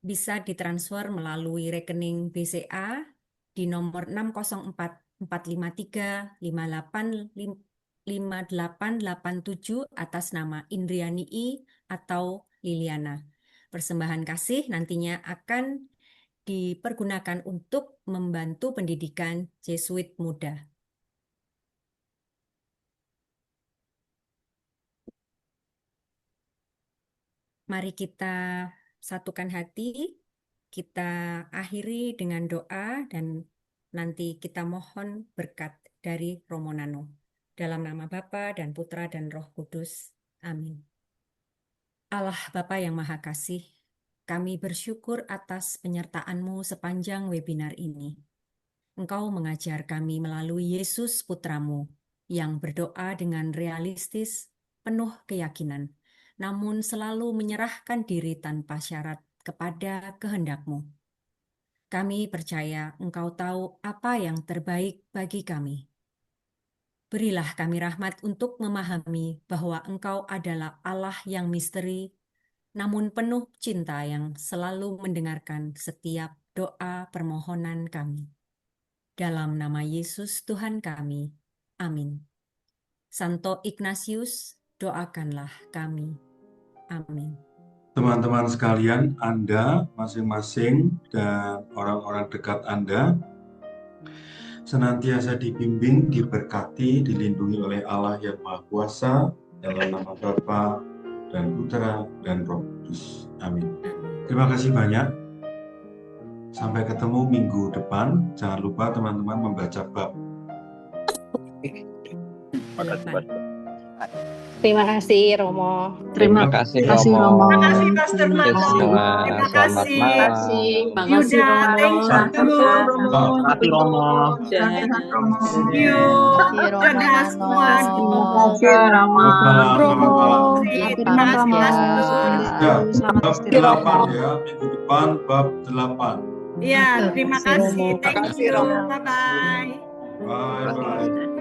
[SPEAKER 1] bisa ditransfer melalui rekening BCA di nomor 604-453-5887 atas nama Indriani I atau Liliana. Persembahan kasih nantinya akan dipergunakan untuk membantu pendidikan Jesuit muda. Mari kita satukan hati, kita akhiri dengan doa dan nanti kita mohon berkat dari Romo Nano. Dalam nama Bapa dan Putra dan Roh Kudus. Amin. Allah Bapa yang Maha Kasih, kami bersyukur atas penyertaan-Mu sepanjang webinar ini. Engkau mengajar kami melalui Yesus Putramu yang berdoa dengan realistis, penuh keyakinan, namun selalu menyerahkan diri tanpa syarat kepada kehendak-Mu. Kami percaya Engkau tahu apa yang terbaik bagi kami. Berilah kami rahmat untuk memahami bahwa Engkau adalah Allah yang misteri, namun penuh cinta yang selalu mendengarkan setiap doa permohonan kami. Dalam nama Yesus Tuhan kami. Amin. Santo Ignatius, doakanlah kami. Amin.
[SPEAKER 3] Teman-teman sekalian, Anda masing-masing dan orang-orang dekat Anda senantiasa dibimbing, diberkati, dilindungi oleh Allah yang Maha Kuasa dalam nama Bapa dan Putra dan Roh Kudus. Amin. Terima kasih banyak. Sampai ketemu minggu depan. Jangan lupa teman-teman membaca bab.
[SPEAKER 2] Makasih banyak.
[SPEAKER 8] Terima kasih Romo.
[SPEAKER 9] Terima kasih
[SPEAKER 10] kasih
[SPEAKER 9] Romo.
[SPEAKER 10] Romo.
[SPEAKER 11] Terima kasih Pastor
[SPEAKER 9] Oke
[SPEAKER 11] Mano.
[SPEAKER 9] semua,
[SPEAKER 11] Terima
[SPEAKER 9] selamat
[SPEAKER 11] kasih.
[SPEAKER 9] malam.
[SPEAKER 8] Makasih
[SPEAKER 11] Yuda,
[SPEAKER 8] Romo.
[SPEAKER 11] thank
[SPEAKER 8] Salam
[SPEAKER 11] you.
[SPEAKER 8] sehat.
[SPEAKER 10] Terima kasih Romo.
[SPEAKER 11] Sehat Romo. Thank
[SPEAKER 10] Dadah.
[SPEAKER 11] you.
[SPEAKER 12] Kasih Romo
[SPEAKER 11] Dadah
[SPEAKER 12] Mano.
[SPEAKER 11] semua.
[SPEAKER 10] Terima kasih Rama.
[SPEAKER 3] Selamat
[SPEAKER 5] Romo.
[SPEAKER 3] malam.
[SPEAKER 12] Jadi
[SPEAKER 11] Terima
[SPEAKER 12] pamit
[SPEAKER 11] kasih
[SPEAKER 12] ya.
[SPEAKER 11] Pastor.
[SPEAKER 3] Ya,
[SPEAKER 10] Selamat
[SPEAKER 3] bab
[SPEAKER 10] istirahat.
[SPEAKER 3] 8 ya, minggu depan bab 8.
[SPEAKER 11] Ya, terima kasih.
[SPEAKER 10] Romo.
[SPEAKER 11] Thank
[SPEAKER 10] Makasih,
[SPEAKER 11] you.
[SPEAKER 10] Romo.
[SPEAKER 11] Bye-bye.
[SPEAKER 3] Bye bye.